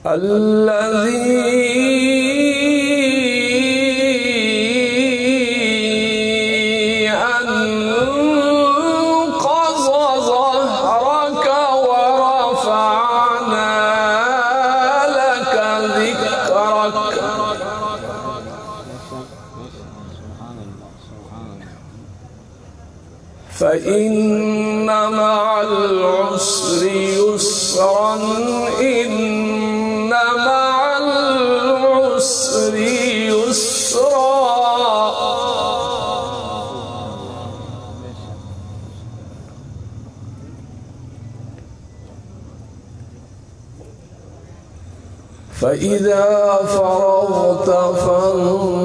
الذي أنقض ظهرك ورفعنا لك ذكرك فإن مع العسر يسرا إن مع العسر يسرا فإذا فرغت فانصب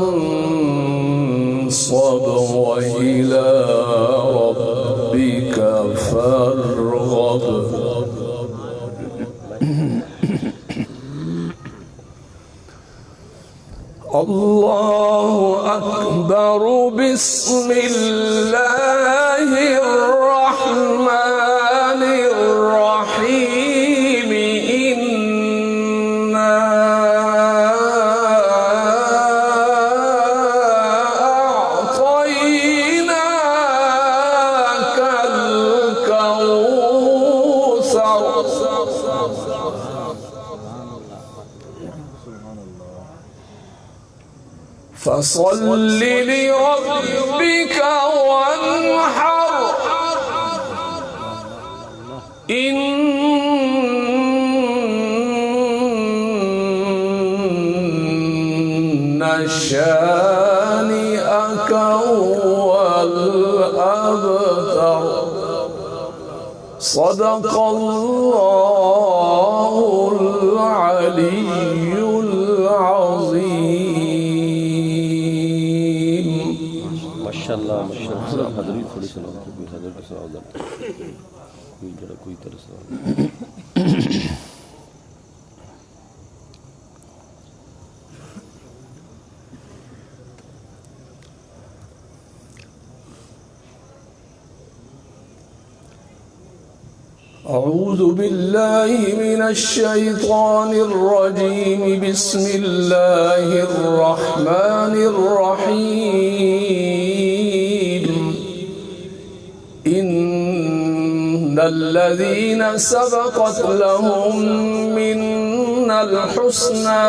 وإلى ربك فارغب الله أكبر بسم الله الرحمن الرحيم إنا أعطيناك الكوثر فصل لربك وانحر إن شانئك هو الأبتر صدق الله العلي العظيم. ماشاءاللہ ماشاءاللہ حضرت تھوڑی سلام کوئی حضرت کا سلام درد کوئی جڑا کوئی طرح سلام. أعوذ بالله من الشيطان الرجيم بسم الله الرحمن الرحيم إن الذين سبقت لهم منا الحسنى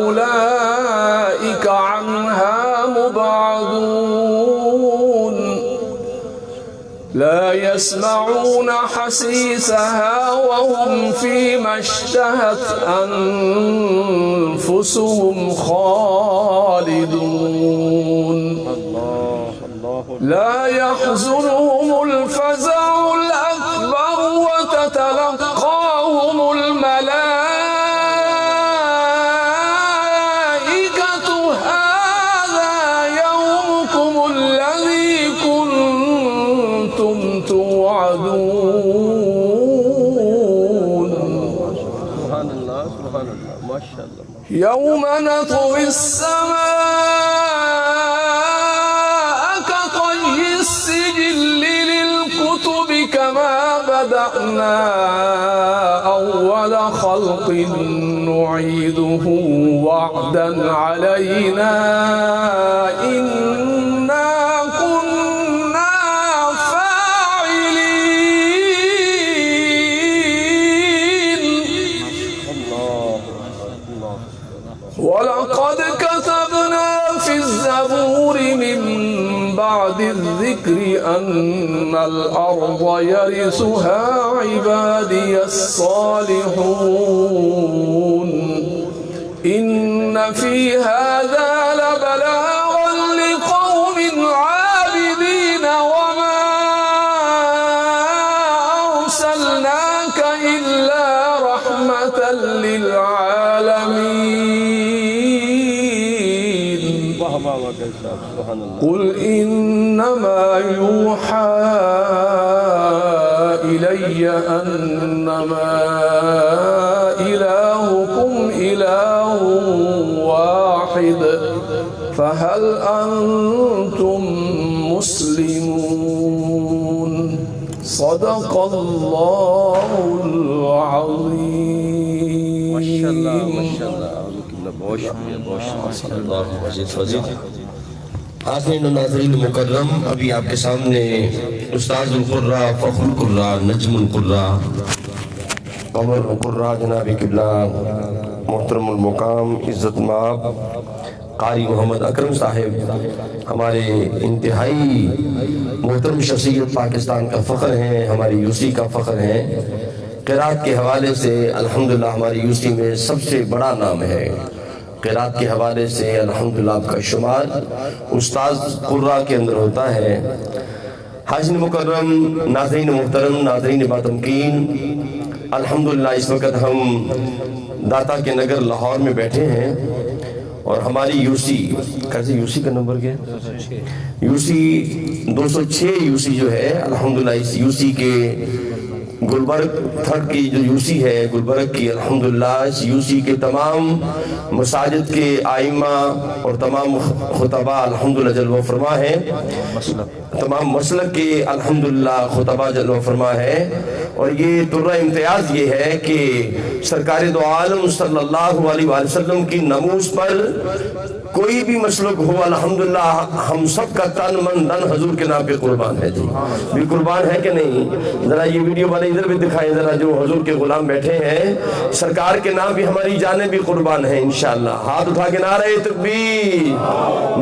أولئك عنها مبعدون لا يسمعون حسيسها وهم فيما اشتهت أنفسهم خالدون لا يحزنهم الفزع الأكبر وتتلقاهم الملائكة هذا يومكم الذي كنتم توعدون. سبحان الله سبحان الله ما شاء الله. يوم نطوي السماء كطي السجل للكتب كما بدأنا أول خلق نعيده وعدا علينا إنا كنا فاعلين. ولقد كتبنا في الزبور من بعد الذكر أن الأرض يرثها عبادي الصالحون إن في هذا لبلاغا لقوم عابدين وما أرسلناك إلا رحمة للعالمين. قل إنما يوحى إلي أنما إلهكم إله واحد فهل أنتم مسلمون. صدق الله العظيم. حاضرین و ناظرین مکرم، ابھی آپ کے سامنے استاذ القرہ، فخر القرہ، نجم القرہ، قمر القرہ جناب قبلہ محترم المقام عزت مآب قاری محمد اکرم صاحب ہمارے انتہائی محترم شخصیت پاکستان کا فخر ہیں، ہماری یوسی کا فخر ہیں۔ قرات کے حوالے سے الحمدللہ ہماری یوسی میں سب سے بڑا نام ہے۔ قرات کے حوالے سے الحمدللہ آپ کا شمار استاذ قرہ کے اندر ہوتا ہے۔ حاضرین مکرم، ناظرین محترم، ناظرین باتمکین، الحمدللہ اس وقت ہم داتا کے نگر لاہور میں بیٹھے ہیں اور ہماری یوسی، کیسے یوسی کا نمبر کیا ہے؟ یوسی 206 یوسی جو ہے، الحمدللہ اس یوسی کے گلبرگ تھرڈ کی جو یوسی ہے گلبرگ کی، الحمدللہ اس یوسی کے تمام مساجد کے آئمہ اور تمام خطبہ الحمدللہ جلوہ فرما ہے، تمام مسلک کے الحمدللہ خطبہ جلوہ فرما ہے۔ اور یہ طرہ امتیاز یہ ہے کہ سرکار دو عالم صلی اللہ علیہ وآلہ وسلم کی ناموس پر کوئی بھی مسلک ہو، الحمدللہ ہم سب کا تن من دن حضور کے نام پہ قربان ہے۔ جی بھی قربان ہے کہ نہیں؟ ذرا یہ ویڈیو والے ادھر بھی دکھائیں، ذرا جو حضور کے غلام بیٹھے ہیں، سرکار کے نام پہ ہماری جانیں بھی قربان ہیں انشاءاللہ۔ ہاتھ اٹھا کے نعرہ تکبیر،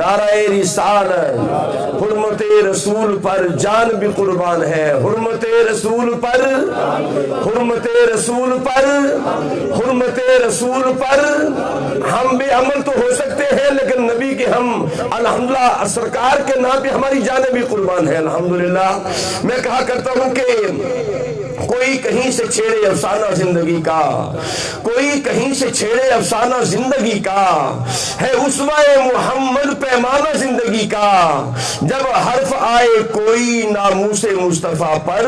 نعرہ رسالت، حرمت رسول پر جان بھی قربان ہے، حرمت رسول پر، حرمت رسول پر، حرمت رسول پر ہم بے عمل تو ہو سکتے ہیں لیکن نبی کے ہم الحمدللہ سرکار کے نام پہ ہماری جانیں بھی قربان ہے الحمدللہ۔ میں کہا کرتا ہوں کہ کوئی کہیں سے چھیڑے افسانہ زندگی کا، کوئی کہیں سے چھیڑے افسانہ زندگی کا، ہے اسوہ محمد پیمانہ زندگی کا، جب حرف آئے کوئی ناموس مصطفیٰ پر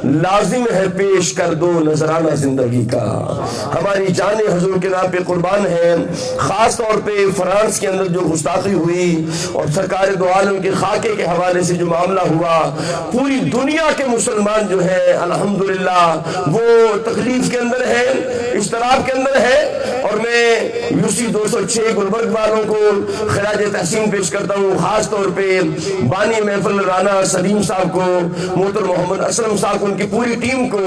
لازم ہے پیش کر دو نذرانہ زندگی کا۔ ہماری جانیں حضور کے نام پہ قربان ہیں۔ خاص طور پہ فرانس کے اندر جو گستاخی ہوئی اور سرکار دو عالم کے خاکے کے حوالے سے جو معاملہ ہوا، پوری دنیا کے مسلمان جو ہیں الحمدللہ وہ تکلیف کے اندر ہے، اضطراب کے اندر ہے، اور میں یوسی 206 گلبرگ والوں کو خراج تحسین پیش کرتا ہوں، خاص طور پہ بانی محفل رانا سلیم صاحب کو، محترم محمد اسلم صاحب کو، ان کی پوری ٹیم کو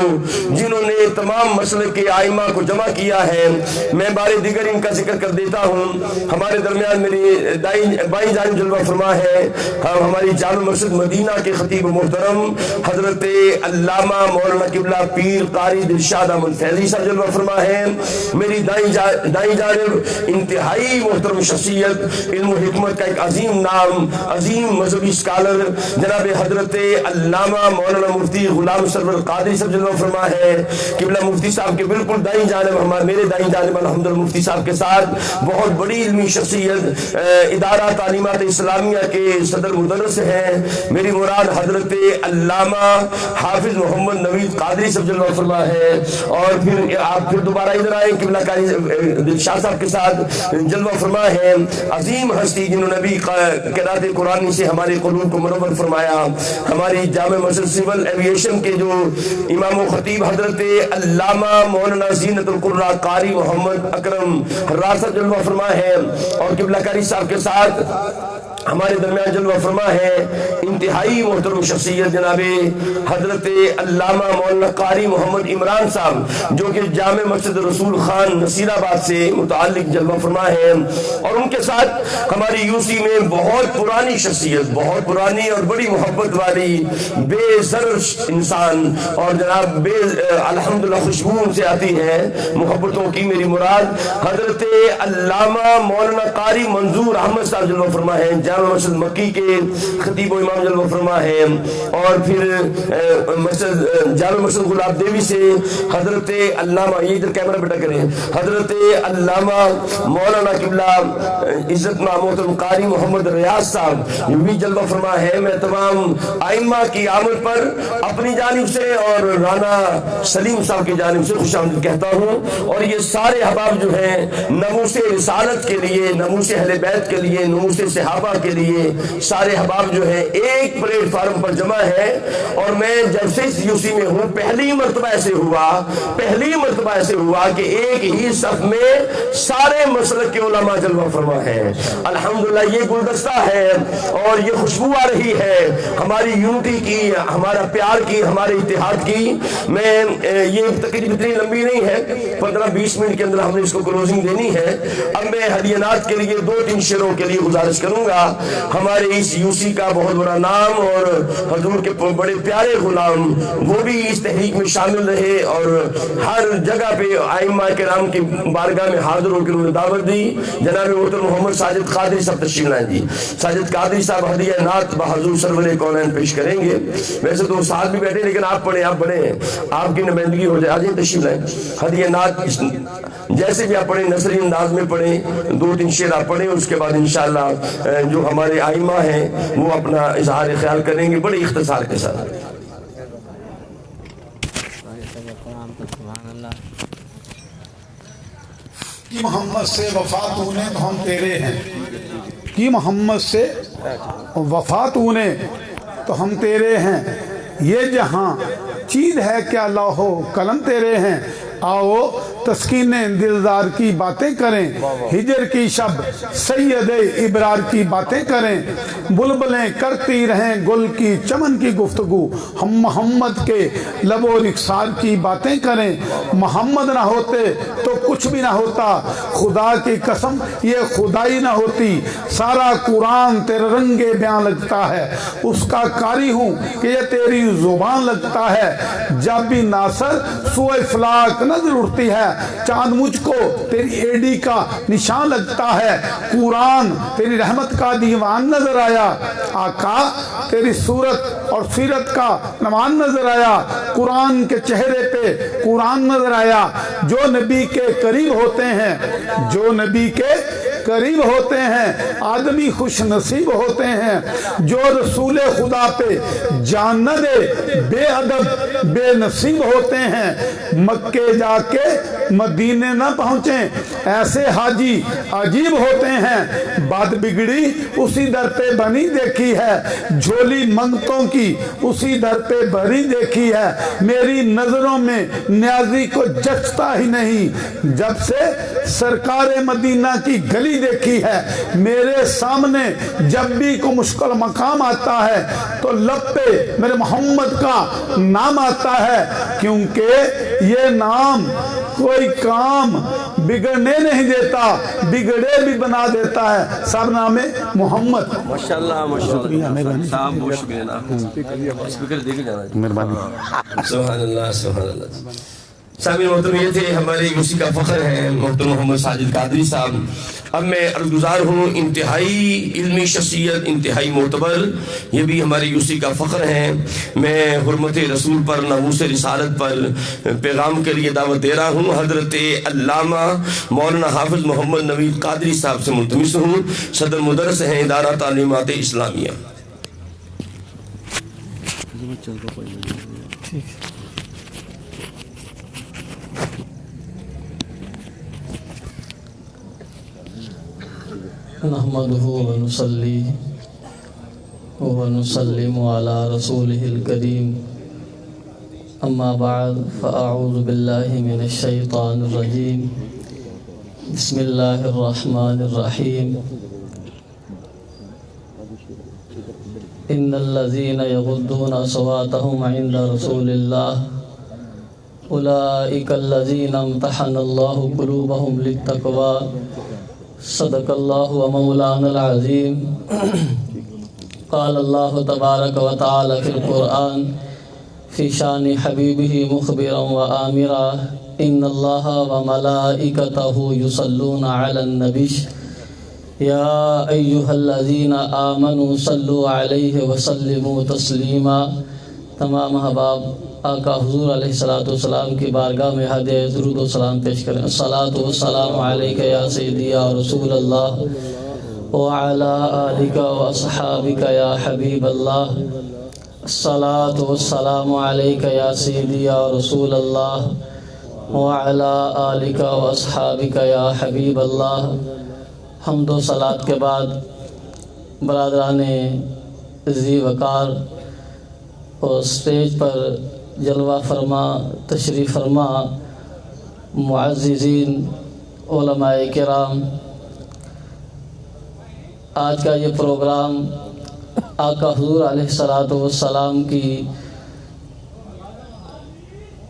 جنہوں نے تمام مسلک کے آئمہ کو جمع کیا ہے۔ میں بارے دیگر ان کا ذکر کر دیتا ہوں۔ ہمارے درمیان میری بائیں جانب جلوہ فرما ہے ہماری جامع مسجد مدینہ کے خطیب محترم حضرت علامہ مولانا قبلہ پیر قاری دلشاد احمد فیضی صاحب جلوہ فرما ہے۔ میری دائیں جانب انتہائی محترم شخصیت، علم و حکمت کا ایک عظیم نام، عظیم مذہبی اسکالر جناب حضرت علامہ مولانا مفتی غلام سرور قادری صاحب جلوہ فرما ہے۔ قبلہ مفتی صاحب کے بالکل دائیں جانب، میرے دائیں جانب الحمدللہ مفتی صاحب کے ساتھ بہت بڑی علمی شخصیت، ادارہ تعلیمات اسلامیہ کے صدر مدرس ہیں، میری مراد حضرت علامہ حافظ محمد نوید قادری صاحب جلوہ فرما ہے۔ اور پھر آپ پھر دوبارہ ادھر آئے، قبلہ قاری دلشاد صاحب کے ساتھ جلوہ فرما ہے، عظیم ہستی جنہوں نے بھی قرات قرآن سے ہمارے قلوب کو منور فرمایا۔ ہماری جامع مسجد سول ایویشن کے جو امام و خطیب حضرت علامہ مولانا زینت القرہ قاری محمد اکرم حراس صاحب جلوہ فرما ہے، اور قبلہ قاری صاحب کے ساتھ ہمارے درمیان جلوہ فرما ہے انتہائی محترم شخصیت جناب حضرت علامہ مولانا قاری محمد عمران صاحب، جو کہ جامع مسجد رسول خان نصیر آباد سے متعلق جلوہ فرما ہے۔ اور ان کے ساتھ ہماری یوسی میں بہت پرانی شخصیت، بہت پرانی اور بڑی محبت والی بے زر انسان، اور جناب بے الحمدللہ خوشبو سے آتی ہے محبتوں کی، میری مراد حضرت علامہ مولانا قاری منظور احمد صاحب جلوہ فرما ہے، جامع مسجد مکی کے خطیب و امام جلوہ فرما ہے۔ اور پھر جامع مسجد گلاب دیوی سے حضرت علامہ، یہ ادھر کیمرہ بیٹا کریں، حضرت علامہ مولانا قبلہ عزت محترم قاری محمد ریاض صاحب یہ بھی جلوہ فرما ہے۔ میں تمام آئمہ کی آمد پر اپنی جانب سے اور رانا سلیم صاحب کی جانب سے خوش آمدید کہتا ہوں۔ اور یہ سارے احباب جو ہیں ناموس رسالت کے لیے، ناموس اہل بیت کے لیے، ناموس صحابہ کے لیے سارے احباب جو ہے ایک پلیٹ فارم پر جمع ہے، اور میں جب سے اس یوسی میں ہوں پہلی مرتبہ ایسے ہوا کہ ایک ہی صف میں سارے مسلک کے علماء جلوہ فرما ہے۔ الحمدللہ یہ گلدستہ ہے اور یہ خوشبو آ رہی ہے ہماری یونٹی کی، ہمارا پیار کی، ہمارے اتحاد کی۔ میں یہ تقریب اتنی لمبی نہیں ہے، 15-20 منٹ کے اندر ہم نے اس کو کلوزنگ دینی ہے۔ اب میں ہدیانات کے لیے 2-3 شعروں کے لیے گزارش کروں گا۔ ہمارے اس یوسی کا بہت بڑا نام اور حضور کے بڑے پیارے غلام وہ بھی اس تحریک میں شامل رہے، اور ہر جگہ پہ ائمہ کرام کی بارگاہ میں حاضر ہو کے انہوں نے دعوت دی۔ جناب محترم محمد ساجد قادری صاحب تشریف لائیں جی۔ ساجد قادری صاحب ہدیہ نعت بحضور سرور کونین پیش کریں گے۔ ویسے تو ساتھ بھی بیٹھے لیکن آپ پڑھیں، آپ بڑھیں، آپ کی نمائندگی ہو جائے۔ آ جائیں تشریف لائیں۔ ہدیہ نعت جیسے بھی آپ پڑھیں نثری انداز میں پڑھیں، 2-3 شعر آپ پڑھیں، اس کے بعد انشاءاللہ جو ہمارے ائمہ ہیں وہ اپنا اظہار خیال کریں گے بڑے اختصار کے ساتھ۔ کہ محمد سے وفا تو نے تو ہم تیرے ہیں، کہ محمد سے وفا تو نے تو ہم تیرے ہیں، یہ جہاں چیز ہے کیا لوح و قلم تیرے ہیں، آؤ تسکین دلدار کی باتیں کریں، ہجر کی شب سید ابرار کی باتیں کریں، بلبلیں کرتی رہیں گل کی چمن کی گفتگو، ہم محمد کے لب و رخسار کی باتیں کریں، محمد نہ ہوتے تو کچھ بھی نہ ہوتا، خدا کی قسم یہ خدائی نہ ہوتی، سارا قرآن تیرے رنگ بیان لگتا ہے، اس کا قاری ہوں کہ یہ تیری زبان لگتا ہے، جب بھی ناصر سوئے فلاک نظر اڑتی ہے، چاند مجھ کو تیری ایڈی کا نشان لگتا ہے، قرآن تیری رحمت کا دیوان نظر آیا، آقا تیری صورت اور سیرت کا نمان نظر آیا، قرآن کے چہرے پہ قرآن نظر آیا، جو نبی کے قریب ہوتے ہیں، جو نبی کے قریب ہوتے ہیں آدمی خوش نصیب ہوتے ہیں، جو رسول خدا پہ جان نہ دے بے ادب بے نصیب ہوتے ہیں، مکے جا کے مدینے نہ پہنچیں ایسے حاجی عجیب ہوتے ہیں، بات بگڑی اسی در پہ بنی دیکھی ہے، جھولی منگتوں کی اسی در پہ بھری دیکھی ہے، میری نظروں میں نیازی کو جچتا ہی نہیں، جب سے سرکار مدینہ کی گلی دیکھی ہے، میرے سامنے جب بھی کوئی مشکل مقام آتا ہے تو لب پہ میرے محمد کا نام آتا ہے، کیونکہ یہ نام کوئی کام بگڑنے نہیں دیتا، بگڑے بھی بنا دیتا ہے، سب نام محمد۔ ماشاءاللہ ماشاءاللہ صاحب بہت شکریہ نا، اسپیکر دے کے جانا ہے، مہربانی۔ سبحان اللہ سبحان اللہ۔ سامعین محترم یہ تھے ہمارے یوسی کا فخر ہے محترم محمد ساجد قادری صاحب۔ اب میں عرضگزار ہوں، انتہائی علمی شخصیت، انتہائی معتبر، یہ بھی ہمارے یوسی کا فخر ہے۔ میں حرمت رسول پر ناموس رسالت پر پیغام کے لیے دعوت دے رہا ہوں، حضرت علامہ مولانا حافظ محمد نوید قادری صاحب سے ملتمس ہوں، صدر مدرس ہیں ادارہ تعلیمات اسلامیہ۔ نحمده ونصلي ونسلم على رسوله الكريم، أما بعد فأعوذ بالله من الشيطان الرجيم، بسم الله الرحمن الرحيم، إن الذين يغضون أصواتهم عند رسول الله أولئك الذين امتحن الله قلوبهم للتقوى، صدق اللہ و مولانا العظیم۔ قال اللہ تبارک و تعالی فی القرآن فی شان حبیبہ مخبرا و آمرا، ان اللہ و ملائکتہ یصلون علی النبی یا ایہا الذین آمنوا صلوا علیہ وسلموا تسلیما۔ تمام احباب آقا حضور علیہ السلام کی بارگاہ میں ہدیہ درود و سلام پیش کریں۔ الصلاۃ والسلام علیک یا سیدی یا رسول اللہ وعلی آلک و اصحابک یا حبیب اللہ، الصلاۃ والسلام علیک یا سیدی یا رسول اللہ وعلی آلک و اصحابک یا حبیب اللہ۔ حمد و صلاۃ کے بعد برادران ذی وقار اور اسٹیج پر جلوہ فرما تشریف فرما معززین علماء کرام، آج کا یہ پروگرام آقا حضور علیہ السلام کی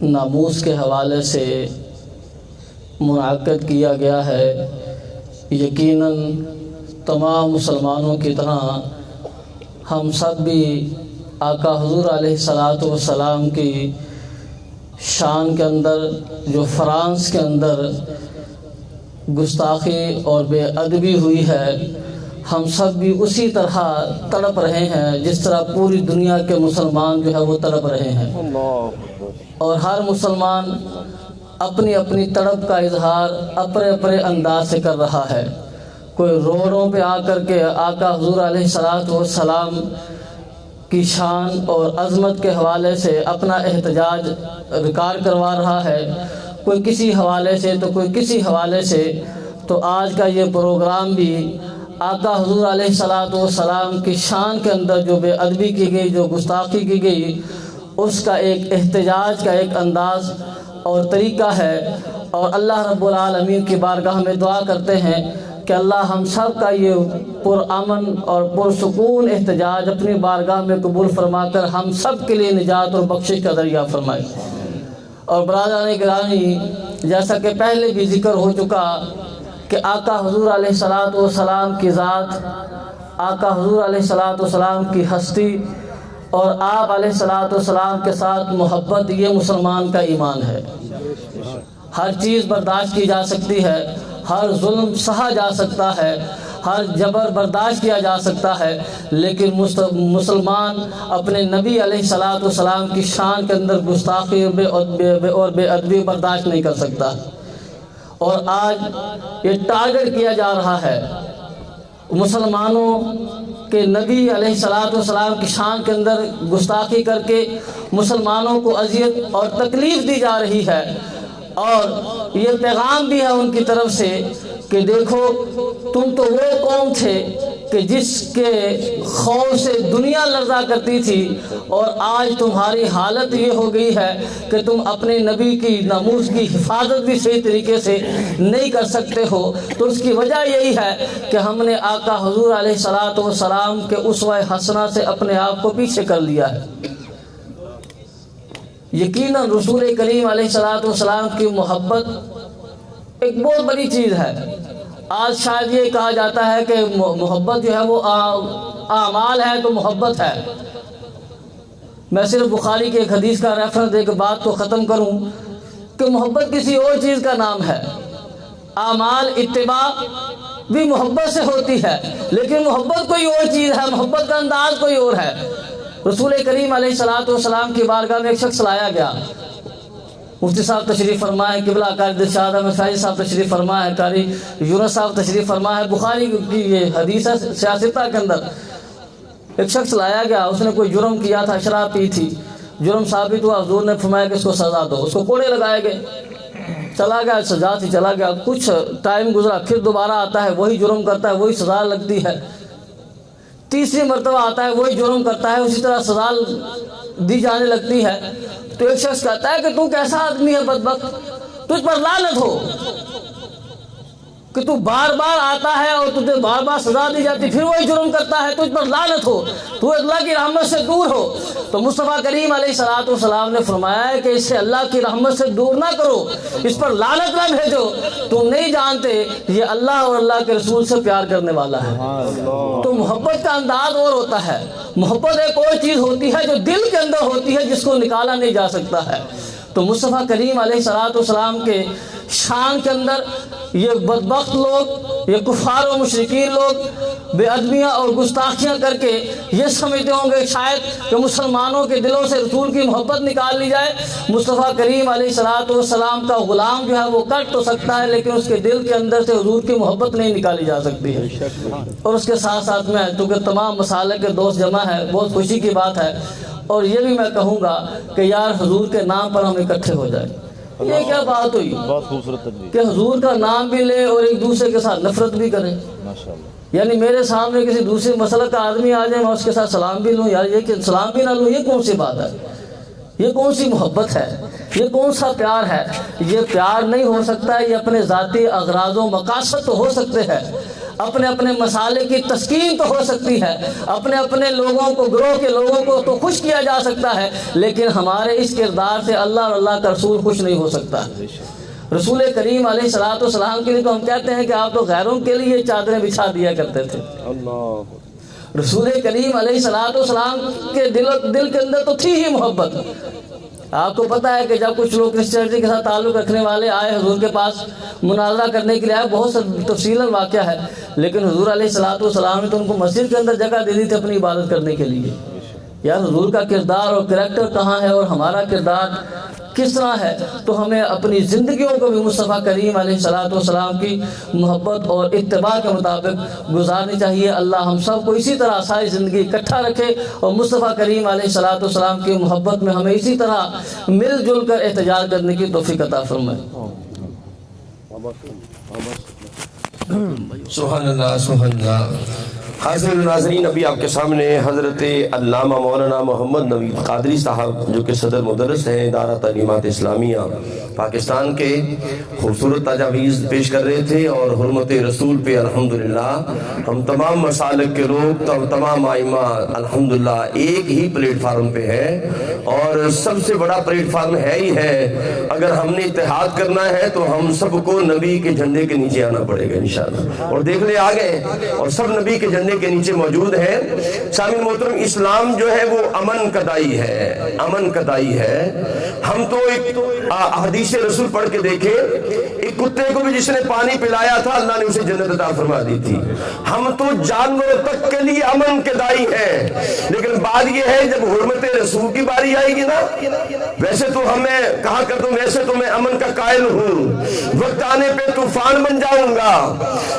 ناموس کے حوالے سے منعقد کیا گیا ہے۔ یقیناً تمام مسلمانوں کی طرح ہم سب بھی آقا حضور علیہ السلام کی شان کے اندر جو فرانس کے اندر گستاخی اور بے ادبی ہوئی ہے، ہم سب بھی اسی طرح تڑپ رہے ہیں جس طرح پوری دنیا کے مسلمان جو ہے وہ تڑپ رہے ہیں، اور ہر مسلمان اپنی اپنی تڑپ کا اظہار اپنے اپنے انداز سے کر رہا ہے۔ کوئی روڈوں پہ آ کر کے آقا حضور علیہ السلام کی شان اور عظمت کے حوالے سے اپنا احتجاج ریکارڈ کروا رہا ہے، کوئی کسی حوالے سے تو کوئی کسی حوالے سے۔ تو آج کا یہ پروگرام بھی آقا حضور علیہ السلام کی شان کے اندر جو بے ادبی کی گئی، جو گستاخی کی گئی، اس کا ایک احتجاج کا ایک انداز اور طریقہ ہے۔ اور اللہ رب العالمین کی بارگاہ میں دعا کرتے ہیں کہ اللہ ہم سب کا یہ پرامن اور پرسکون احتجاج اپنی بارگاہ میں قبول فرما کر ہم سب کے لیے نجات اور بخشش کا ذریعہ فرمائے۔ اور برادران گرامی، جیسا کہ پہلے بھی ذکر ہو چکا کہ آقا حضور علیہ السلام کی ذات، آقا حضور علیہ السلام کی ہستی اور آپ علیہ السلام کے ساتھ محبت، یہ مسلمان کا ایمان ہے۔ ہر چیز برداشت کی جا سکتی ہے، ہر ظلم سہا جا سکتا ہے، ہر جبر برداشت کیا جا سکتا ہے، لیکن مسلمان اپنے نبی علیہ السلام کی شان کے اندر گستاخی اور بے ادبی برداشت نہیں کر سکتا۔ اور آج یہ ٹارگٹ کیا جا رہا ہے، مسلمانوں کے نبی علیہ السلام کی شان کے اندر گستاخی کر کے مسلمانوں کو اذیت اور تکلیف دی جا رہی ہے۔ اور یہ پیغام بھی ہے ان کی طرف سے کہ دیکھو، تم تو وہ قوم تھے کہ جس کے خوف سے دنیا لرزا کرتی تھی، اور آج تمہاری حالت یہ ہو گئی ہے کہ تم اپنے نبی کی ناموس کی حفاظت بھی صحیح طریقے سے نہیں کر سکتے ہو۔ تو اس کی وجہ یہی ہے کہ ہم نے آقا حضور علیہ السلام کے اسوہ حسنہ سے اپنے آپ کو پیچھے کر لیا ہے۔ یقیناً رسول کریم علیہ السلام کی محبت ایک بہت بڑی چیز ہے۔ آج شاید یہ کہا جاتا ہے کہ محبت جو ہے وہ اعمال ہے تو محبت ہے۔ میں صرف بخاری کے ایک حدیث کا ریفرنس دے کے بات کو ختم کروں کہ محبت کسی اور چیز کا نام ہے۔ اعمال اتباع بھی محبت سے ہوتی ہے، لیکن محبت کوئی اور چیز ہے، محبت کا انداز کوئی اور ہے۔ رسول کریم علیہ السلام کی بارگاہ میں ایک شخص لایا گیا۔ مفتی صاحب تشریف فرمائے، قبلہ قاری ارشاد احمد فیض صاحب تشریف فرمائے، قاری یونس صاحب تشریف فرمائے۔ بخاری کی یہ حدیث ہے سیاستہ کے اندر۔ ایک شخص لایا گیا، اس نے کوئی جرم کیا تھا، شراب پی تھی، جرم ثابت ہوا، حضور نے فرمایا کہ اس کو سزا دو۔ اس کو کوڑے لگائے گئے، چلا گیا، سزا تھی، چلا گیا۔ کچھ ٹائم گزرا، پھر دوبارہ آتا ہے، وہی جرم کرتا ہے، وہی سزا لگتی ہے۔ تیسری مرتبہ آتا ہے، وہی جرم کرتا ہے، اسی طرح سزا دی جانے لگتی ہے۔ تو ایک شخص کہتا ہے کہ تو کیسا آدمی ہے بدبخت، تجھ پر لعنت ہو کہ تو بار بار آتا ہے اور تجھے بار بار سزا دی جاتی، پھر وہی جرم کرتا ہے، تجھ پر لعنت ہو، تو اللہ کی رحمت سے دور ہو۔ تو مصطفیٰ کریم علیہ السلام نے فرمایا ہے کہ اسے اللہ کی رحمت سے دور نہ کرو، اس پر لعنت نہ بھیجو، تم نہیں جانتے یہ اللہ اور اللہ کے رسول سے پیار کرنے والا ہے۔ تو محبت کا انداز اور ہوتا ہے، محبت ایک اور چیز ہوتی ہے جو دل کے اندر ہوتی ہے، جس کو نکالا نہیں جا سکتا ہے۔ تو مصطفیٰ کریم علیہ السلام کے شان کے اندر یہ بدبخت لوگ، یہ کفار و مشرکین لوگ بے ادبیاں اور گستاخیاں کر کے یہ سمجھتے ہوں گے شاید کہ مسلمانوں کے دلوں سے رسول کی محبت نکال لی جائے۔ مصطفیٰ کریم علیہ السلام کا غلام جو ہے وہ کٹ تو سکتا ہے، لیکن اس کے دل کے اندر سے حضور کی محبت نہیں نکالی جا سکتی ہے۔ اور اس کے ساتھ ساتھ میں چونکہ تمام مسالے کے دوست جمع ہے، بہت خوشی کی بات ہے، اور یہ بھی میں کہوں گا کہ یار حضور کے نام پر ہم اکٹھے ہو جائیں۔ یہ کیا بات ہوئی بہت خوبصورت تدبیر کہ حضور کا نام بھی لے اور ایک دوسرے کے ساتھ نفرت بھی کریں۔ ماشاءاللہ۔ یعنی میرے سامنے کسی دوسرے مسلک کا آدمی آ جائے میں اس کے ساتھ سلام بھی لوں، یار یہ کہ سلام بھی نہ لوں، یہ کون سی بات ہے؟ یہ کون سی محبت ہے؟ یہ کون سا پیار ہے؟ یہ پیار نہیں ہو سکتا. یہ اپنے ذاتی اغراض و مقاصد تو ہو سکتے ہیں، اپنے اپنے مسالے کی تسکین تو ہو سکتی ہے، اپنے اپنے لوگوں کو، گروہ کے لوگوں کو تو خوش کیا جا سکتا ہے، لیکن ہمارے اس کردار سے اللہ اور اللہ کا رسول خوش نہیں ہو سکتا. رسول کریم علیہ الصلوۃ والسلام کے لیے تو ہم کہتے ہیں کہ آپ تو غیروں کے لیے چادریں بچھا دیا کرتے تھے. رسول کریم علیہ الصلوۃ والسلام کے دل کے اندر تو تھی ہی محبت. آپ کو پتہ ہے کہ جب کچھ لوگ کرسچینٹی کے ساتھ تعلق رکھنے والے آئے حضور کے پاس مناظرہ کرنے کے لیے آئے، بہت سا تفصیلاً واقعہ ہے، لیکن حضور علیہ الصلوۃ والسلام نے تو ان کو مسجد کے اندر جگہ دے دی تھی اپنی عبادت کرنے کے لیے. یار حضور کا کردار اور کریکٹر کہاں ہے اور ہمارا کردار کس طرح ہے؟ تو ہمیں اپنی زندگیوں کو بھی مصطفیٰ کریم علیہ الصلوۃ والسلام کی محبت اور اتباع کے مطابق گزارنی چاہیے. اللہ ہم سب کو اسی طرح ساری زندگی اکٹھا رکھے اور مصطفیٰ کریم علیہ الصلوۃ والسلام کی محبت میں ہمیں اسی طرح مل جل کر احتجاج کرنے کی توفیق عطا فرمائے. سبحان اللہ سبحان اللہ. حاضر ناظرین، ابھی آپ کے سامنے حضرت علامہ مولانا محمد نوید قادری صاحب جو کہ صدر مدرس ہیں ادارہ تعلیمات اسلامیہ پاکستان کے، خوبصورت تجاویز پیش کر رہے تھے، اور حرمت رسول پہ الحمدللہ ہم تمام مسالک کے لوگ تمام ائمہ الحمدللہ ایک ہی پلیٹ فارم پہ ہے، اور سب سے بڑا پلیٹ فارم ہے ہی ہے. اگر ہم نے اتحاد کرنا ہے تو ہم سب کو نبی کے جھنڈے کے نیچے آنا پڑے گا انشاءاللہ. اور دیکھ لے آ گئے اور سب نبی کے جھنڈے کے نیچے موجود ہے. سامعین محترم، اسلام جو ہے وہ امن کا دائی ہے، امن کا دائی ہے. ہم تو ایک حدیث رسول پڑھ کے دیکھے، ایک کتے کو بھی جس نے پانی پلایا تھا اللہ نے اسے جنت عطا فرما دی تھی. ہم تو جانوروں تک کے لیے امن کے دائی ہیں. لیکن بات یہ ہے جب حرمت رسول کی باری آئے گی نا، ویسے تو ہمیں کہا کرتا ہوں ویسے تو میں امن کا قائل ہوں، وقت آنے پہ طوفان بن جاؤں گا.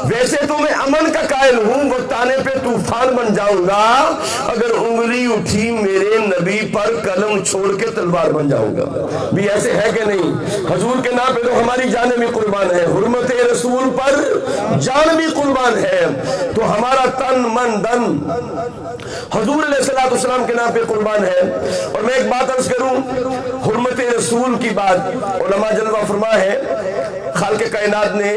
ویسے تو میں امن کا قائل ہوں، وقت آنے پہ طوفان بن جاؤں گا. اگر انگلی اٹھی میرے نبی پر قلم چھوڑ کے تلوار بن جاؤں گا. بھی ایسے ہے کہ نہیں؟ حضور کے نام پہ تو ہماری جانیں بھی قربان ہے، حرمت رسول پر جان بھی قربان ہے. تو ہمارا تن من دن حضور علیہ الصلوۃ والسلام کے نام پہ قربان ہے. اور میں ایک بات عرض کروں، حرمت رسول کی بات علماء جلوہ فرما ہے، خالق کائنات نے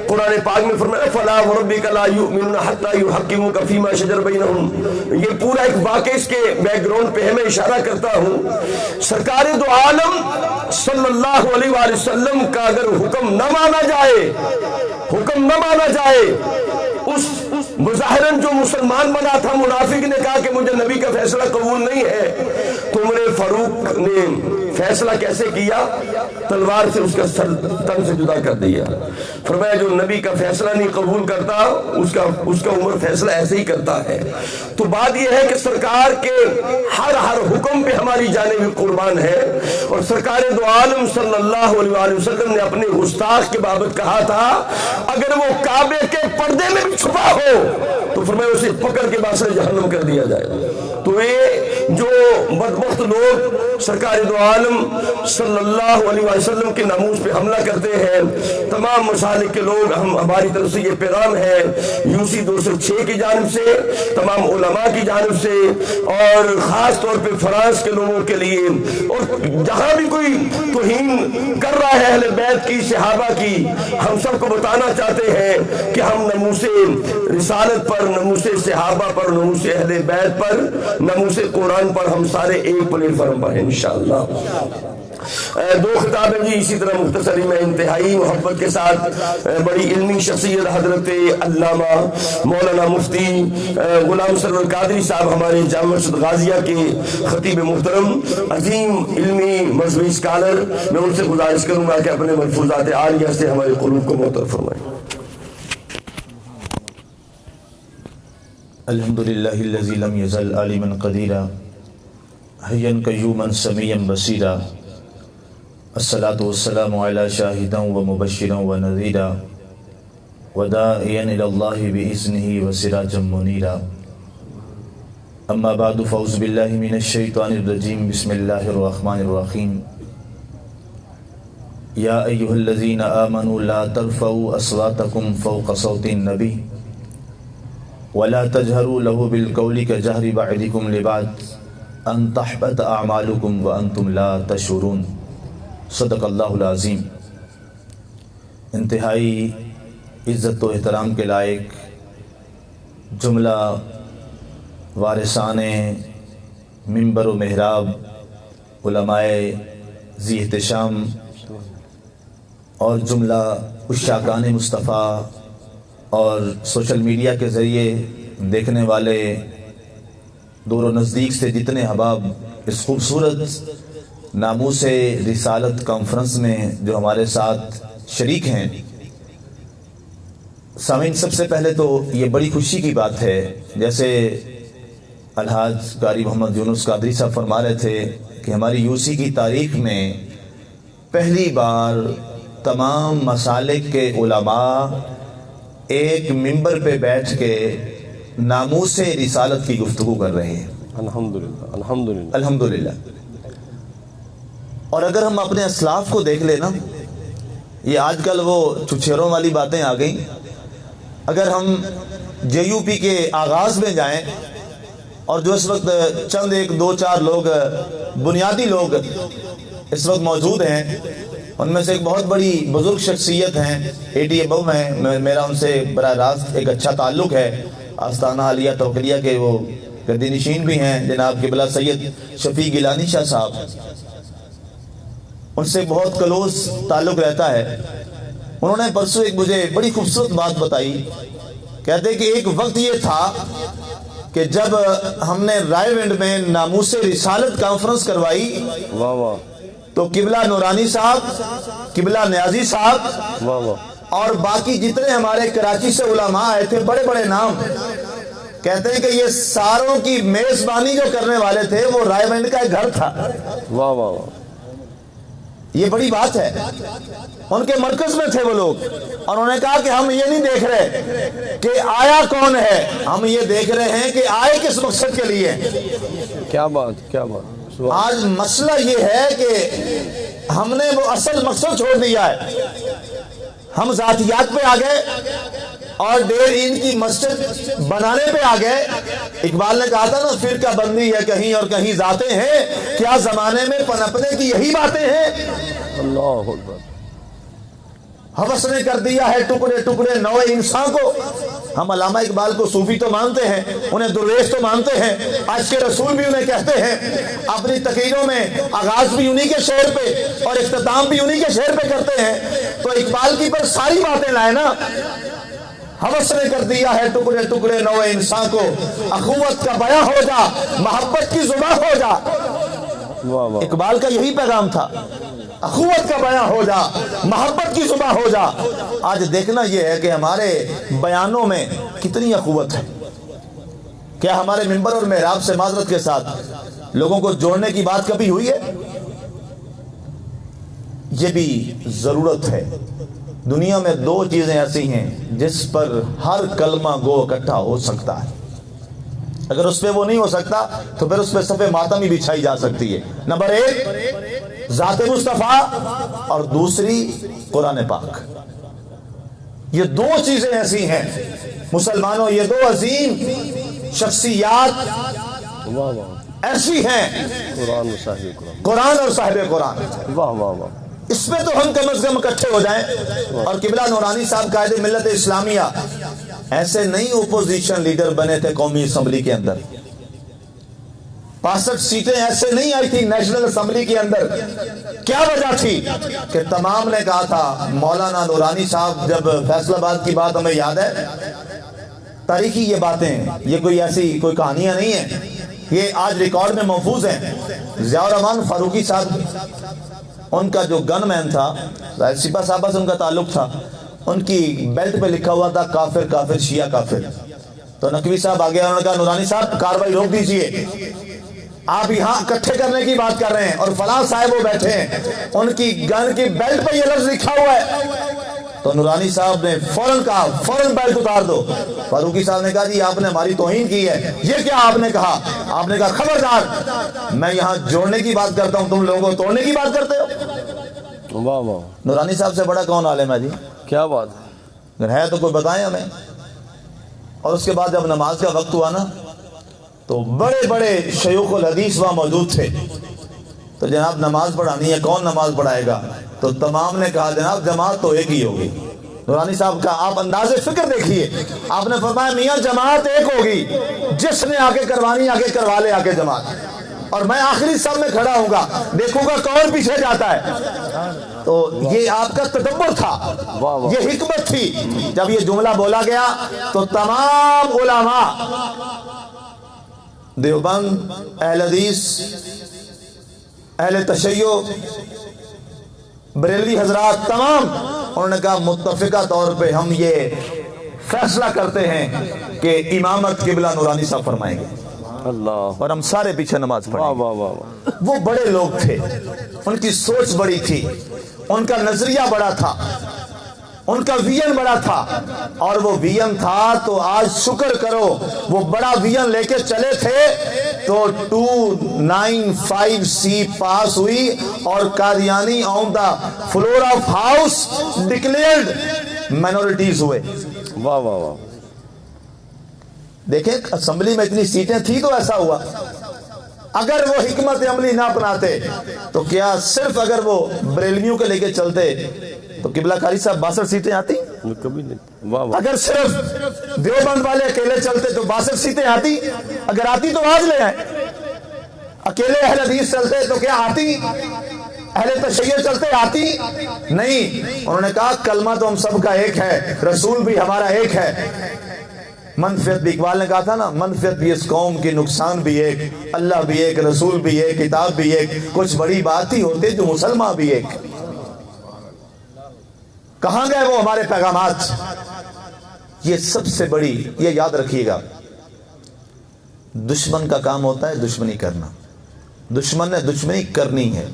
قرآن پاک میں فرمایا فَلَا وَرَبِّكَ لَا يُؤْمِنُونَ حَتَّى يُحَكِّمُوكَ فِي مَا شَجَرَ بَيْنَهُمْ. یہ پورا ایک واقعہ اس کے بیک گراؤنڈ پہ ہے، میں اشارہ کرتا ہوں. سرکار دو عالم صلی اللہ علیہ وآلہ وسلم کا اگر حکم نہ مانا جائے، حکم نہ مانا جائے، اس مظاہراً جو مسلمان بنا تھا منافق نے کہا کہ مجھے نبی کا فیصلہ قبول نہیں ہے، تو عمر فاروق نے فیصلہ کیسے کیا؟ تلوار سے اس کا سر تن سے جدا کر دیا. فرمایا جو نبی کا فیصلہ نہیں قبول کرتا اس کا عمر فیصلہ ایسے ہی کرتا ہے. تو بات یہ ہے کہ سرکار کے ہر حکم پہ ہماری جانیں بھی قربان ہے. اور سرکار دو عالم صلی اللہ علیہ وآلہ وسلم نے اپنے گستاخ کے بابت کہا تھا اگر وہ کعبے کے پردے میں بھی چھپا ہو تو فرمایا اسے پکڑ کے باعث جہنم کر دیا جائے. تو یہ جو بدبخت لوگ سرکار دو عالم صلی اللہ علیہ وسلم کے ناموس پہ حملہ کرتے ہیں، تمام مسالک کے لوگ، ہماری طرف سے یہ پیغام ہے یوسی 206 کی جانب سے، تمام علماء کی جانب سے، اور خاص طور پہ فرانس کے لوگوں کے لیے، اور جہاں بھی کوئی توہین کر رہا ہے اہل بیت کی، صحابہ کی، ہم سب کو بتانا چاہتے ہیں کہ ہم ناموس رسالت پر، ناموس صحابہ پر، ناموس اہل بیت پر، ناموس قرآن پر ہم سارے ایک پلیٹ فارم پر ہیں انشاءاللہ. دو خطاب ہیں جی اسی طرح مختصری میں انتہائی محبت کے ساتھ بڑی علمی شخصیت حضرت علامہ مولانا مفتی غلام سرور قادری صاحب ہمارے جامعہ مسجد غازیہ کے خطیب محترم، عظیم علمی مذہبی اسکالر، میں ان سے گزارش کروں گا کہ اپنے ملفوظات عالیہ سے ہمارے قلوب کو معطر فرمائیں. الحمدللہ الذی لم یزل علیما قدیرا حیا قیوما سمیعا بصیرا الصلاۃ والسلام علی شاہدا ومبشرا ونذیرا وداعیا الی اللہ باذنہ وسراجا منیرا. اما بعد فاعوذ باللہ من الشیطان الرجیم بسم اللہ الرحمن الرحیم. یا ایھا الذین آمنوا لا ترفعوا اصواتکم فوق صوت النبی ولا تجهروا له بالقول كجهر بعضكم لبعض ان تحبط اعمالكم وانتم لا تشعرون. صدق اللہ العظیم. انتہائی عزت و احترام کے لائق جملہ وارثان منبر و محراب، علماء ذی احتشام اور جملہ عشاقان مصطفیٰ اور سوشل میڈیا کے ذریعے دیکھنے والے دور و نزدیک سے جتنے احباب اس خوبصورت ناموس رسالت کانفرنس میں جو ہمارے ساتھ شریک ہیں، سامعین، سب سے پہلے تو یہ بڑی خوشی کی بات ہے، جیسے الحاج قاری محمد یونس قادری صاحب فرما رہے تھے کہ ہماری یوسی کی تاریخ میں پہلی بار تمام مسالک کے علماء ایک ممبر پہ بیٹھ کے ناموس رسالت کی گفتگو کر رہے ہیں. الحمدللہ الحمدللہ الحمدللہ. اور اگر ہم اپنے اسلاف کو دیکھ لیں نا، یہ آج کل وہ چھچھیروں والی باتیں آ گئیں. اگر ہم جے یو پی کے آغاز میں جائیں اور جو اس وقت چند ایک دو چار لوگ بنیادی لوگ اس وقت موجود ہیں، ان میں سے ایک بہت بڑی بزرگ شخصیت ہیں، اے ڈی ابو ہیں، میرا ان سے براہ راست ایک اچھا تعلق ہے، آستانہ عالیہ توکلیہ کے وہ گدی نشین بھی ہیں، جناب قبلہ سید شفیع گیلانی شاہ صاحب، ان سے بہت کلوز تعلق رہتا ہے. انہوں نے پرسوں ایک مجھے بڑی خوبصورت بات بتائی. کہتے کہ ایک وقت یہ تھا کہ جب ہم نے رائے ونڈ میں ناموس رسالت کانفرنس کروائی، واہ واہ، تو قبلہ نورانی صاحب، قبلہ نیازی صاحب واہ واہ، اور باقی جتنے ہمارے کراچی سے علماء آئے تھے، بڑے بڑے نام، کہتے ہیں کہ یہ ساروں کی میزبانی جو کرنے والے تھے وہ رائے ونڈ کا ایک گھر تھا. واہ واہ واہ، یہ بڑی بات ہے. ان کے مرکز میں تھے وہ لوگ، اور انہوں نے کہا کہ ہم یہ نہیں دیکھ رہے کہ آیا کون ہے، ہم یہ دیکھ رہے ہیں کہ آئے کس مقصد کے لیے. کیا بات، کیا بات. آج مسئلہ یہ ہے کہ ہم نے وہ اصل مقصد چھوڑ دیا ہے. ہم ذاتیات پہ آ گئے اور ڈیر ان کی مسجد بنانے پہ آ گئے. اقبال نے کہا تھا نا، فرقہ بندی ہے کہیں اور کہیں ذاتیں ہیں، کیا زمانے میں پنپنے کی یہی باتیں ہیں. اللہ اکبر. حوث نے کر دیا ہے ٹکڑے ٹکڑے نوع انسان کو. ہم علامہ اقبال کو صوفی تو مانتے ہیں، انہیں درویش تو مانتے ہیں، آج کے رسول بھی انہیں کہتے ہیں. اپنی تقریروں میں آغاز بھی انہی کے شعر پہ اور اختتام بھی انہی کے شعر پہ کرتے ہیں. تو اقبال کی پر ساری باتیں لائے نا. حوث نے کر دیا ہے ٹکڑے ٹکڑے نوع انسان کو، اخوت کا بیاں ہو جا، محبت کی زباں ہو جا. واہ واہ، اقبال کا یہی پیغام تھا، اخوت کا بیاں ہو جا، محبت کی زباں ہو جا. آج دیکھنا یہ ہے کہ ہمارے بیانوں میں کتنی اخوت ہے. کیا ہمارے منبر اور محراب سے معذرت کے ساتھ لوگوں کو جوڑنے کی بات کبھی ہوئی ہے؟ یہ بھی ضرورت ہے. دنیا میں دو چیزیں ایسی ہیں جس پر ہر کلمہ گو اکٹھا ہو سکتا ہے. اگر اس پہ وہ نہیں ہو سکتا تو پھر اس پہ صفحہ ماتم ہی بچھائی جا سکتی ہے. نمبر ایک ذات مصطفیٰ اور دوسری قرآن پاک. یہ دو چیزیں ایسی ہیں مسلمانوں، یہ دو عظیم شخصیات واہ واہ، ایسی ہیں، قرآن و صاحب قرآن. قرآن اور صاحب قرآن. واہ واہ واہ، اس پہ تو ہم کم از کم اکٹھے ہو جائیں. اور قبلہ نورانی صاحب قائد ملت اسلامیہ ایسے نہیں اپوزیشن لیڈر بنے تھے قومی اسمبلی کے اندر. 65 سیٹیں ایسے نہیں آئی تھی نیشنل اسمبلی کے اندر. کیا وجہ تھی کہ تمام نے کہا تھا. مولانا نورانی صاحب جب فیصل آباد کی بات ہمیں یاد ہے، تاریخی یہ باتیں، یہ کوئی ایسی کوئی کہانیاں نہیں ہیں، یہ آج ریکارڈ میں محفوظ ہیں. ضیاء الرحمان فاروقی صاحب، ان کا جو گن مین تھا، سپاہ صاحبہ سے ان کا تعلق تھا، ان کی بیلٹ پہ لکھا ہوا تھا کافر کافر شیعہ کافر. تو نقوی صاحب آگے انہوں نے کہا نورانی صاحب کاروائی روک دیجئے، آپ یہاں اکٹھے کرنے کی بات کر رہے ہیں اور فلاں صاحب وہ بیٹھے ہیں، ان کی گن کی بیلٹ پہ یہ لفظ لکھا ہوا ہے. تو نورانی صاحب نے فوراً کہا فوراً بیلٹ اتار دو. فاروقی صاحب نے کہا جی آپ نے ہماری توہین کی ہے. یہ کیا آپ نے کہا؟ آپ نے کہا خبردار، میں یہاں جوڑنے کی بات کرتا ہوں، تم لوگوں کو توڑنے کی بات کرتے ہو. واہ واہ، نورانی صاحب سے بڑا کون عالم ہے جی؟ کیا بات ہے. اگر ہے تو کوئی بتائیں ہمیں. اور اس کے بعد جب نماز کا وقت ہوا نا تو بڑے بڑے شیوخ الحدیث وہاں موجود تھے. تو جناب نماز پڑھانی ہے, کون نماز پڑھائے گا؟ تو تمام نے کہا جناب جماعت تو ایک ہی ہوگی. نورانی صاحب کا آپ انداز فکر دیکھیے, آپ نے فرمایا میاں جماعت ایک ہوگی, جس نے آگے کروانی آگے کروا لے آگے جماعت, اور میں آخری سب میں کھڑا ہوں گا, دیکھوں گا کون پیچھے جاتا ہے. تو یہ آپ کا تدبر تھا, یہ حکمت تھی. جب یہ جملہ بولا گیا تو تمام علماء دیوبند, اہل حدیث, اہل تشیع, بریلوی حضرات, تمام انہوں نے کہا متفقہ طور پہ ہم یہ فیصلہ کرتے ہیں کہ امامت قبلہ نورانی صاحب فرمائیں گے اللہ, اور ہم سارے پیچھے نماز پڑھیں گے. واہ واہ واہ. وہ بڑے لوگ تھے, ان کی سوچ بڑی تھی, ان کا نظریہ بڑا تھا, ان کا ویژن بڑا تھا, اور وہ ویژن تھا تو آج شکر کرو وہ بڑا ویژن لے کے چلے تھے تو 295C پاس ہوئی اور Qadiani on the floor of house declared minorities ہوئے. واہ واہ واہ. دیکھیں اسمبلی میں اتنی سیٹیں تھی تو ایسا ہوا. اگر وہ حکمت عملی نہ اپناتے تو کیا صرف اگر وہ بریلویوں کے لے کے چلتے تو قبلہ کاری صاحب 62 سیٹیں آتی؟ کبھی نہیں. واہ واہ. اگر صرف دیوبند والے اکیلے چلتے تو 62 سیٹیں آتی؟ اگر آتی تو آج لے آئے. اکیلے اہل حدیث چلتے تو کیا آتی؟ اہل تشیع چلتے آتی؟ نہیں. انہوں نے کہا کلمہ تو ہم سب کا ایک ہے, رسول بھی ہمارا ایک ہے. منفعت بھی, اقبال نے کہا تھا نا, منفعت بھی اس قوم کی, نقصان بھی ایک, اللہ بھی ایک, رسول بھی ایک, کتاب بھی ایک, کچھ بڑی بات ہی ہوتے جو مسلمان بھی ایک. کہاں گئے وہ ہمارے پیغامات؟ یہ سب سے بڑی, یہ یاد رکھیے گا, دشمن کا کام ہوتا ہے دشمنی کرنا. دشمن نے دشمنی کرنی ہے.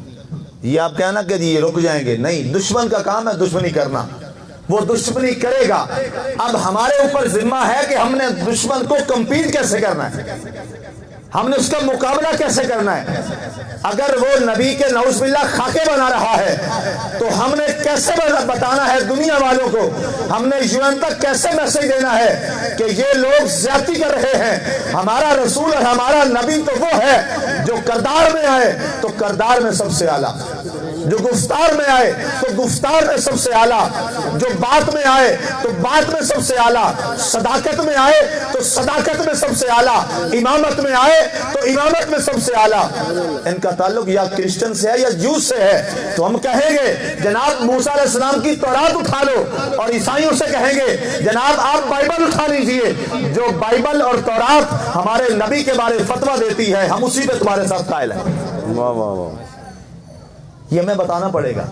یہ آپ کہنا کہ یہ رک جائیں گے, نہیں, دشمن کا کام ہے دشمنی کرنا. وہ دشمنی کرے گا. اب ہمارے اوپر ذمہ ہے کہ ہم نے دشمن کو کمپیٹ کیسے کرنا ہے, ہم نے اس کا مقابلہ کیسے کرنا ہے. اگر وہ نبی کے نعوذ باللہ خاکے بنا رہا ہے تو ہم نے کیسے بتانا ہے دنیا والوں کو, ہم نے UN تک کیسے میسج دینا ہے کہ یہ لوگ زیادتی کر رہے ہیں. ہمارا رسول اور ہمارا نبی تو وہ ہے جو کردار میں آئے تو کردار میں سب سے اعلیٰ, جو گفتار میں آئے تو گفتار میں سب سے اعلیٰ, جو بات میں آئے تو بات میں سب سے اعلیٰ, صداقت میں آئے تو صداقت میں سب سے اعلیٰ, امامت میں آئے تو امامت میں سب سے اعلیٰ. ان کا تعلق یا کرسچن سے ہے یا جوز سے ہے تو ہم کہیں گے جناب موسیٰ علیہ السلام کی تورات اٹھا لو, اور عیسائیوں سے کہیں گے جناب آپ بائبل اٹھا لیجئے. جو بائبل اور تورات ہمارے نبی کے بارے فتویٰ دیتی ہے ہم اسی پہ تمہارے ساتھ قائل ہیں. واہ واہ واہ. یہ ہمیں بتانا پڑے گا,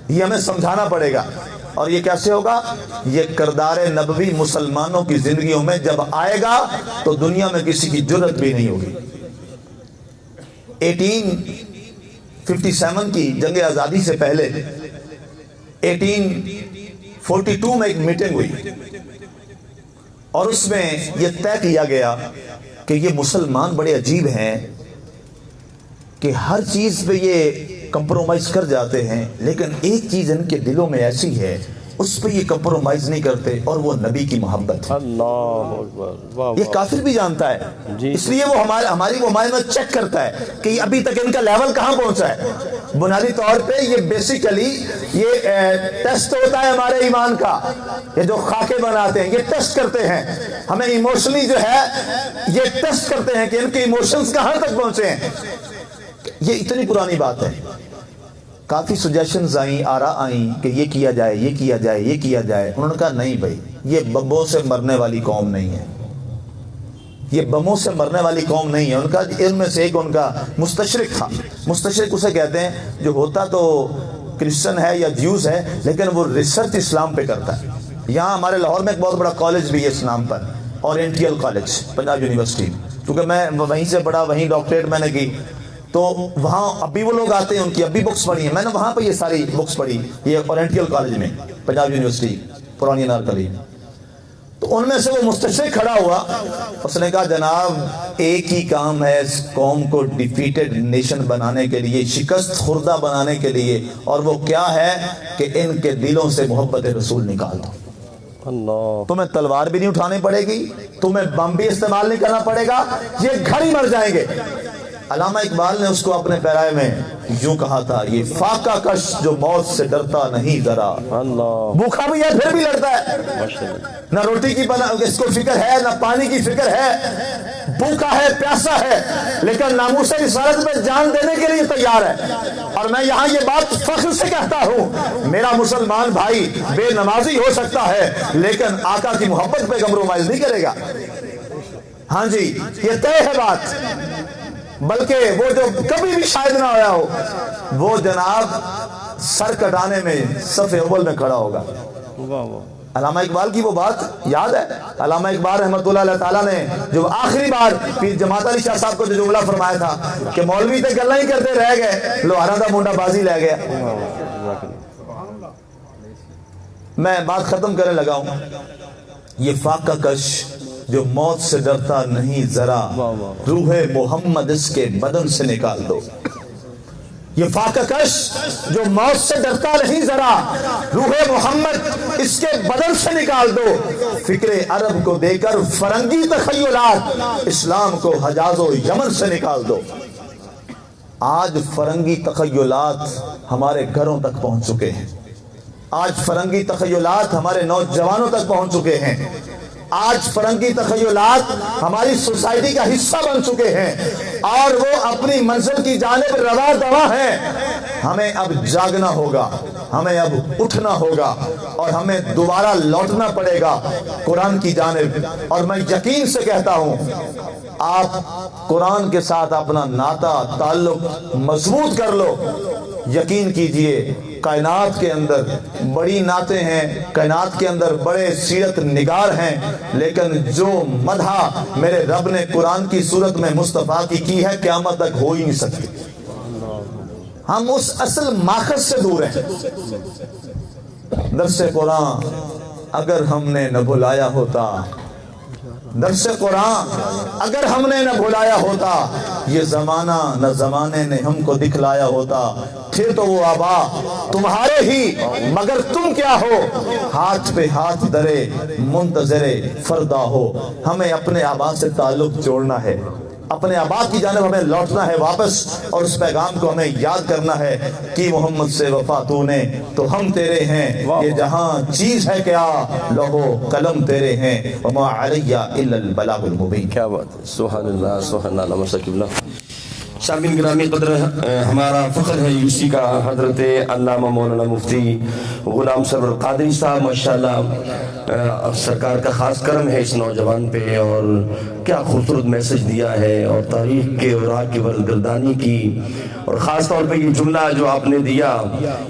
یہ ہمیں سمجھانا پڑے گا. اور یہ کیسے ہوگا؟ یہ کردار نبوی مسلمانوں کی زندگیوں میں جب آئے گا تو دنیا میں کسی کی جرت بھی نہیں ہوگی. 1857 کی جنگ آزادی سے پہلے 1842 میں ایک میٹنگ ہوئی اور اس میں یہ طے کیا گیا کہ یہ مسلمان بڑے عجیب ہیں کہ ہر چیز پہ یہ کمپرومائز کر جاتے ہیں, لیکن ایک چیز ان کے دلوں میں ایسی ہے اس پہ یہ کمپرومائز نہیں کرتے, اور وہ نبی کی محبت ہے. اللہ اکبر. یہ کافر بھی جانتا ہے, اس لیے وہ ہماری وہ ہمارے میں چیک کرتا ہے کہ ابھی تک ان کا لیول کہاں پہنچا ہے. بنیادی طور پہ یہ بیسیکلی یہ ٹیسٹ ہوتا ہے ہمارے ایمان کا. یہ جو خاکے بناتے ہیں یہ ٹیسٹ کرتے ہیں ہمیں ایموشنلی, جو ہے یہ ٹیسٹ کرتے ہیں کہ ان کے ایموشنز کہاں تک پہنچے ہیں. یہ اتنی پرانی بات ہے. کافی سجیشنز آئیں, آرا آئیں کہ یہ کیا جائے, یہ کیا جائے, یہ کیا جائے. انہوں نے کہا نہیں بھائی, یہ بموں سے مرنے والی قوم نہیں ہے, یہ بموں سے مرنے والی قوم نہیں ہے. ان کا ان میں سے ایک ان کا مستشرق تھا. مستشرق اسے کہتے ہیں جو ہوتا تو کرسچن ہے یا جیوز ہے لیکن وہ ریسرچ اسلام پہ کرتا ہے. یہاں ہمارے لاہور میں ایک بہت بڑا کالج بھی ہے اس نام پر, اورینٹیل کالج, پنجاب یونیورسٹی. کیونکہ میں وہیں سے پڑھا, وہیں ڈاکٹریٹ میں نے کی, تو وہاں ابھی وہ لوگ آتے ہیں, ان کی ابھی بکس پڑھی ہیں. میں نے وہاں پہ یہ ساری بکس پڑھی, یہ اورینٹیل کالج میں, پنجاب یونیورسٹی, پرانی انارکلی. تو ان میں سے وہ مستشرق کھڑا ہوا, اس نے کہا جناب ایک ہی کام ہے اس قوم کو ڈیفیٹڈ نیشن بنانے کے لیے, شکست خوردہ بنانے کے لیے, اور وہ کیا ہے کہ ان کے دلوں سے محبت رسول نکال دو. اللہ تمہیں تلوار بھی نہیں اٹھانی پڑے گی، تمہیں بم بھی استعمال نہیں کرنا پڑے گا، یہ گھر ہی مر جائیں گے۔ علامہ اقبال نے اس کو اپنے پیرائے میں یوں کہا تھا، یہ فاقہ کش جو موت سے ڈرتا نہیں ذرا، اللہ بھوکا بھی ہے پھر بھی لڑتا ہے، نہ روٹی کی اس کو فکر ہے نہ پانی کی فکر ہے، بھوکا ہے پیاسا ہے لیکن ناموس رسالت میں جان دینے کے لیے تیار ہے۔ اور میں یہاں یہ بات فخر سے کہتا ہوں، میرا مسلمان بھائی بے نمازی ہو سکتا ہے لیکن آقا کی محبت پہ کمپرومائز نہیں کرے گا۔ ہاں جی یہ طے ہے بات، بلکہ وہ جو کبھی بھی شاید نہ ہوا ہو وہ جناب سر کٹانے میں صف اول میں کھڑا ہوگا۔ واہ واہ علامہ اقبال کی وہ بات یاد ہے، علامہ اقبال رحمۃ اللہ علیہ تعالیٰ نے جو آخری بار پیر جماعت علی شاہ صاحب کو جو جملہ فرمایا تھا کہ مولوی تے گلاں ہی کرتے رہ گئے، لوہارا دا منڈا بازی لے گیا۔ میں بات ختم کرنے لگا ہوں، یہ فاقہ کش جو موت سے ڈرتا نہیں ذرا، روح محمد اس کے بدن سے نکال دو۔ یہ فاقہ کش جو موت سے ڈرتا نہیں ذرا، روح محمد اس کے بدن سے نکال دو۔ فکر عرب کو دے کر فرنگی تخیلات، اسلام کو حجاز و یمن سے نکال دو۔ آج فرنگی تخیلات ہمارے گھروں تک پہنچ چکے ہیں، آج فرنگی تخیلات ہمارے نوجوانوں تک پہنچ چکے ہیں، آج فرنگی تخیلات ہماری سوسائٹی کا حصہ بن چکے ہیں اور وہ اپنی منزل کی جانب رواں دواں ہیں۔ ہمیں اب جاگنا ہوگا، ہمیں اب اٹھنا ہوگا اور ہمیں دوبارہ لوٹنا پڑے گا قرآن کی جانب۔ اور میں یقین سے کہتا ہوں آپ قرآن کے ساتھ اپنا ناطہ تعلق مضبوط کر لو، یقین کیجئے کائنات کے اندر بڑی نعتیں ہیں، کائنات کے اندر بڑے سیرت نگار ہیں، لیکن جو مدح میرے رب نے قرآن کی صورت میں مصطفیٰ کی ہے قیامت تک ہو ہی نہیں سکتی۔ ہم اس اصل ماخذ سے دور ہیں۔ درس قرآن اگر ہم نے نہ بھلایا ہوتا، درس قرآن اگر ہم نے نہ بھلایا ہوتا، یہ زمانہ نہ زمانے نے ہم کو دکھلایا ہوتا، پھر تو وہ آبا تمہارے ہی مگر تم کیا ہو، ہاتھ پہ ہاتھ درے منتظر فردا ہو۔ ہمیں اپنے آبا سے تعلق جوڑنا ہے، اپنے آبا کی جانب ہمیں لوٹنا ہے واپس، اور اس پیغام کو ہمیں یاد کرنا ہے کہ محمد سے وفا تو نے تو ہم تیرے ہیں، یہ جہاں چیز ہے کیا لوہو قلم تیرے ہیں، وما علیہ الا البلاغ المبین۔ کیا بات ہے، سبحان اللہ سبحان اللہ مساک اللہ۔ شامل گرامی قدر ہمارا فخر ہے یوسی کا حضرت علامہ مولانا مفتی غلام سرور قادری صاحب، ماشاءاللہ سرکار کا خاص کرم ہے اس نوجوان پہ، اور کیا خوبصورت میسج دیا ہے اور تاریخ کے اوراق کی ورگردانی کی، اور خاص طور پہ یہ جملہ جو آپ نے دیا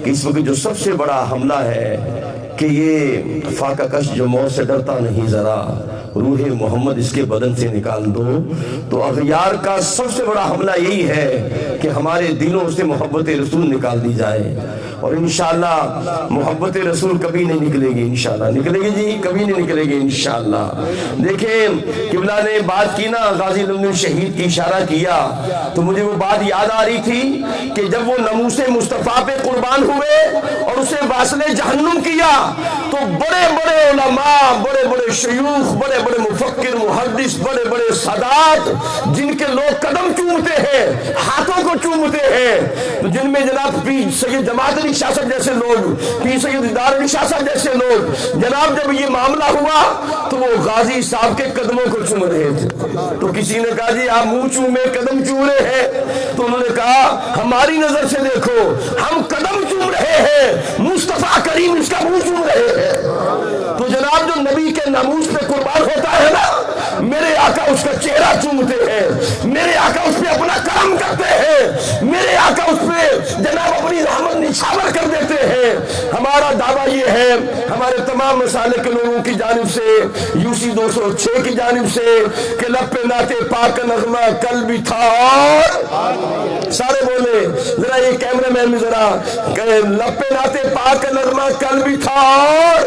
کہ اس وقت جو سب سے بڑا حملہ ہے کہ یہ فاقہ کش جو موت سے ڈرتا نہیں ذرا، روح محمد اس کے بدن سے نکال دو۔ تو اغیار کا سب سے بڑا حملہ یہی ہے کہ ہمارے دلوں سے محبت رسول نکال دی جائے، اور انشاءاللہ محبت رسول کبھی نہیں نکلے گی، انشاءاللہ نکلے گی جی، کبھی نہیں نکلے گی انشاءاللہ۔ دیکھیں قبلہ نے بات کی نا، غازی لمن شہید کی اشارہ کیا، تو مجھے وہ بات یاد آ رہی تھی کہ جب وہ ناموس مصطفیٰ پہ قربان ہوئے اور اسے واصل جہنم کیا، تو بڑے بڑے علماء، بڑے بڑے شیوخ، بڑے بڑے مفکر محدث، بڑے بڑے سادات جن کے لوگ قدم چومتے ہیں، ہاتھوں کو چومتے ہیں، جن میں جناب پیر سید جماعت علی شاہ صاحب جیسے لوگ، پیر سید دار علی شاہ صاحب جیسے لوگ، جناب جب یہ معاملہ ہوا تو وہ غازی صاحب کے قدموں کو چوم رہے تھے۔ تو کسی نے کہا جی آپ منہ چومے قدم چوم رہے ہیں، تو انہوں نے کہا ہماری نظر سے دیکھو ہم قدم چوم رہے ہیں، مصطفیٰ کریم اس کا منہ چوم رہے ہیں۔ تو جناب جو نبی کے ناموس پہ قربان ہوتا ہے نا، میرے آقا اس کا چہرہ چومتے ہیں، میرے آقا اس پہ اپنا کرم کرتے ہیں، میرے آقا اس پہ جناب اپنی رحمت نچھاور کر دیتے ہیں۔ ہمارا دعویٰ یہ ہے ہمارے تمام مسالے کے لوگوں کی جانب سے، یوسی 206 کی جانب سے، کہ لب پہ نعت پاک کا نغمہ کل بھی تھا، اور سارے بولے ذرا یہ کیمرہ مین میں ذرا لب پہ نعت پاک کا نغمہ کل بھی تھا اور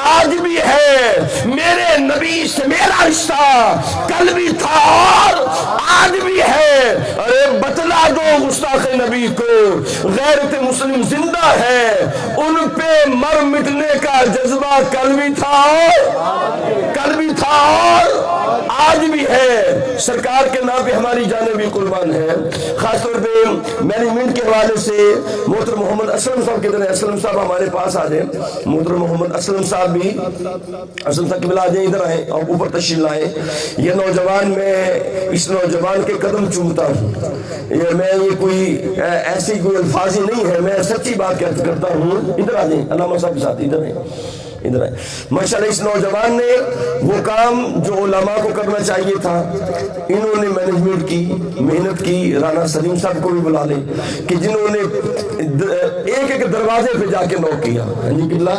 آج بھی ہے، میرے نبی سے میرا رشتہ کل بھی تھا اور آج بھی ہے۔ ارے بتلا دو گستاخ نبی کو غیرت مسلم زندہ ہے، ان پہ مر مٹنے کا جذبہ کل بھی تھا اور آج بھی ہے۔ سرکار کے نام پہ ہماری جانیں بھی قربان ہے۔ خاص طور پہ مینجمنٹ کے حوالے سے محترم محمد اسلم صاحب کدھر ہیں؟ اسلم صاحب ہمارے پاس آ جائیں، محترم محمد اسلم صاحب بھی، اسلم صاحب قبلہ آ جائیں، ادھر آئیں اور اوپر تشریف لائیں۔ یہ نوجوان، میں اس نوجوان کے قدم چومتا ہوں، یہ کوئی ایسی کوئی الفاظ ہی نہیں ہے، میں سچی بات کرتا ہوں۔ ادھر آ جائیں، علامہ صاحب کے ساتھ ادھر ہیں، ادھر ہے۔ ماشاءاللہ اس نوجوان نے وہ کام جو علماء کو کرنا چاہیے تھا، انہوں نے مینجمنٹ کی، محنت کی۔ رانا سلیم صاحب کو بھی بلا لیں کہ جنہوں نے ایک ایک دروازے پہ جا کے نوک کیا۔ جی قبلہ،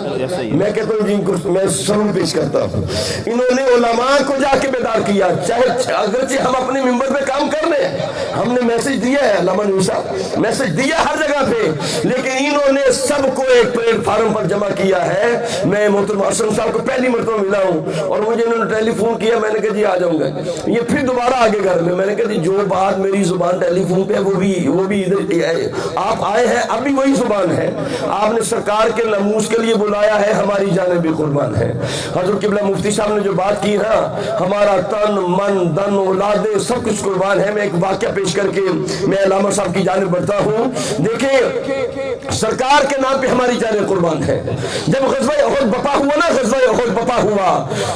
میں کہتا ہوں جن کو میں سلام پیش کرتا ہوں، انہوں نے علماء کو جا کے بیدار کیا۔ چاہے اگرچہ ہم اپنے ممبر پہ کام کر رہے ہیں، ہم نے میسج دیا ہے، علامہ نور صاحب میسج دیا ہر جگہ پہ، لیکن انہوں نے سب کو ایک پلیٹ فارم پر جمع کیا ہے۔ میں محترم اسلم صاحب کو پہلی مرتبہ ملا ہوں اور مجھے انہوں نے ٹیلی فون کیا، میں نے کہا جی آ جاؤں گا۔ یہ پھر دوبارہ آگے گھر میں نے کہا جی جو بات میری زبان ٹیلی فون پہ وہ بھی ادھر آپ آئے ہیں، اب بھی وہی زبان ہے۔ آپ نے سرکار کے ناموس کے لیے بلایا ہے، ہماری جانیں بھی قربان ہے۔ حضرت قبلہ مفتی صاحب نے جو بات کی نا، ہمارا تن من دن اولادیں سب کچھ قربان ہے۔ میں ایک واقعہ پیش کر کے میں علامہ صاحب کی جانب بڑھتا ہوں۔ دیکھیں سرکار کے نام پہ ہماری جانیں قربان ہے۔ جب غزوہ احد بپا ہوا نا، غزوہ احد بپا ہوا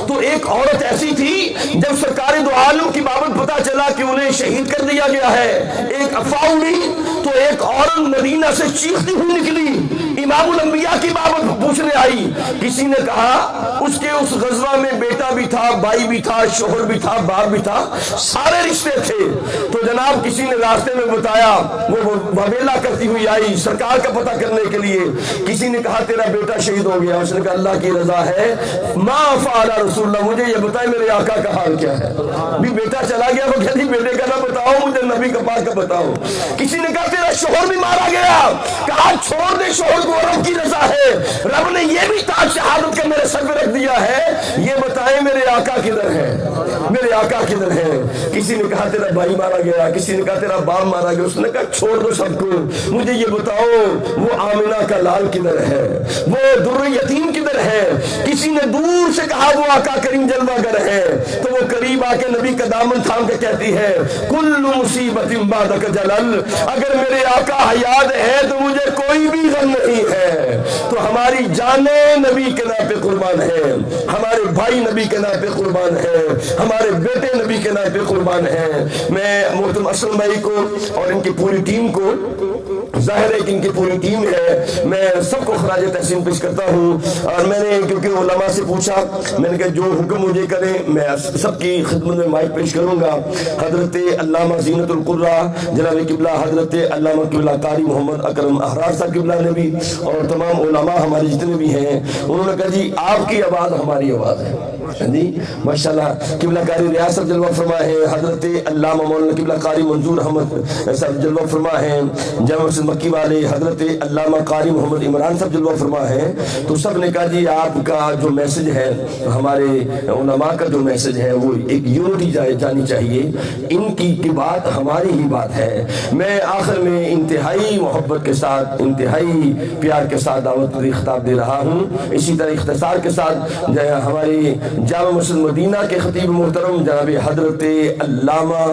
تو ایک عورت ایسی تھی، جب سرکار دو عالم کی بابت پتا چلا کہ انہیں شہید کر دیا گیا ہے، ایک افواہ اڑی تو ایک عورت مدینہ سے چیختی ہوئی نکلی، امام الانبیاء کی بابت پوچھنے آئی۔ کسی نے کہا اس کے اس غزوہ میں بیٹا بھی تھا، بھائی بھی تھا، شوہر بھی تھا، باپ بھی تھا، سارے رشتے تھے۔ تو جناب کسی نے راستے میں بتایا، وہ وویلا کرتی ہوئی آئی سرکار کا پتہ کرنے کے لیے۔ کسی نے کہا تیرا بیٹا شہید ہو گیا، اس نے کہا اللہ کی رضا ہے، ما فعل رسول اللہ، مجھے یہ بتائے میرے آقا کا حال کیا ہے۔ بھی بیٹا چلا گیا، وہ کہتی بیٹے کا نہ بتاؤ، مجھے نبی کا پاک کا بتاؤ۔ کسی نے کہا تیرا شوہر بھی مارا گیا، کہا چھوڑ دے شوہر کو، رب کی رضا ہے، رب نے یہ بھی تاج شہادت کا میرے سر پہ رکھ دیا ہے، یہ بتائیں میرے آقا کدھر ہے، میرے آقا کدھر ہے۔ کسی نے کہا تیرا بھائی مارا گیا، کسی نے کہا تیرا باپ مارا گیا، اس نے کہا چھوڑ دو سب کو، مجھے یہ بتاؤ وہ آمنہ کا لال کدھر ہے، وہ در یتیم کدھر ہے۔ کسی نے دور سے کہا وہ آقا کریم جلوہ گر ہے، تو وہ قریب آ کے نبی کا دامن تھام کے کہتی ہے کل مصیبت بعدک جلل، اگر میرے آقا حیات ہے تو مجھے کوئی بھی غم نہیں ہے۔ تو ہماری جانیں نبی کے نام پہ قربان ہے، ہمارے بھائی نبی کے نام پہ قربان ہے، ہمارے بیٹے نبی کے نام پہ قربان ہے۔ میں محترم اسلم بھائی کو اور ان کی پوری ٹیم کو، ظاہر ہے کہ ان کی پوری ٹیم ہے، میں سب کو خراج تحسین پیش کرتا ہوں۔ اور میں نے کیونکہ علماء سے پوچھا، میں نے کہا جو حکم مجھے کریں میں سب کی خدمت میں مائک پیش کروں گا۔ حضرت علامہ زینت القرہ جناب قبلہ حضرت علامہ قبلہ قاری محمد اکرم احرار صاحب قبلہ نے بھی، اور تمام علماء ہمارے جتنے بھی ہیں، انہوں نے کہا جی آپ کی آواز ہماری آواز ہے جی ماشاءاللہ۔ قبلہ قاری ریاض صاحب جلوہ فرما ہے، حضرت علامہ مولانا قبلہ قاری منظور احمد صاحب جلوہ فرما ہے، جامع مسجد مکی والے حضرت علامہ قاری محمد عمران صاحب جلوہ فرما ہے۔ تو سب نے کہا جی آپ کا جو میسج ہے، ہمارے علماء کا جو میسج ہے، وہ ایک یونٹی جانی چاہیے، ان کی بات ہماری ہی بات ہے۔ میں آخر میں انتہائی محبت کے ساتھ، انتہائی پیار کے ساتھ دعوت کا خطاب دے رہا ہوں۔ اسی طرح اختصار کے ساتھ ہماری جامع مسجد مدینہ کے خطیب محترم جناب حضرت علامہ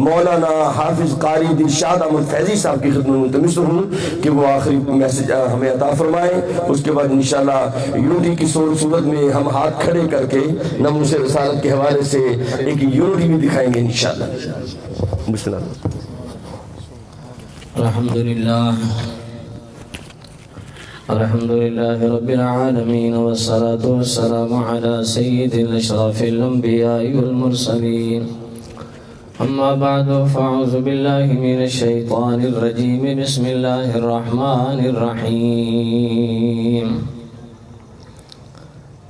مولانا حافظ قاری دلشاد احمد فیضی صاحب کی خدمت میں ملتمس ہوں کہ وہ آخری میسج ہمیں عطا فرمائیں۔ اس کے بعد انشاءاللہ یونٹی کی صورت میں ہم ہاتھ کھڑے کر کے ناموس رسالت کے حوالے سے ایک یونٹی بھی دکھائیں گے انشاءاللہ۔ بسم اللہ۔ الحمد لله رب العالمين، والصلاة والسلام على سيد الأشراف الأنبياء والمرسلين، أما بعد فأعوذ بالله من الشيطان الرجيم، بسم الله الرحمن الرحيم.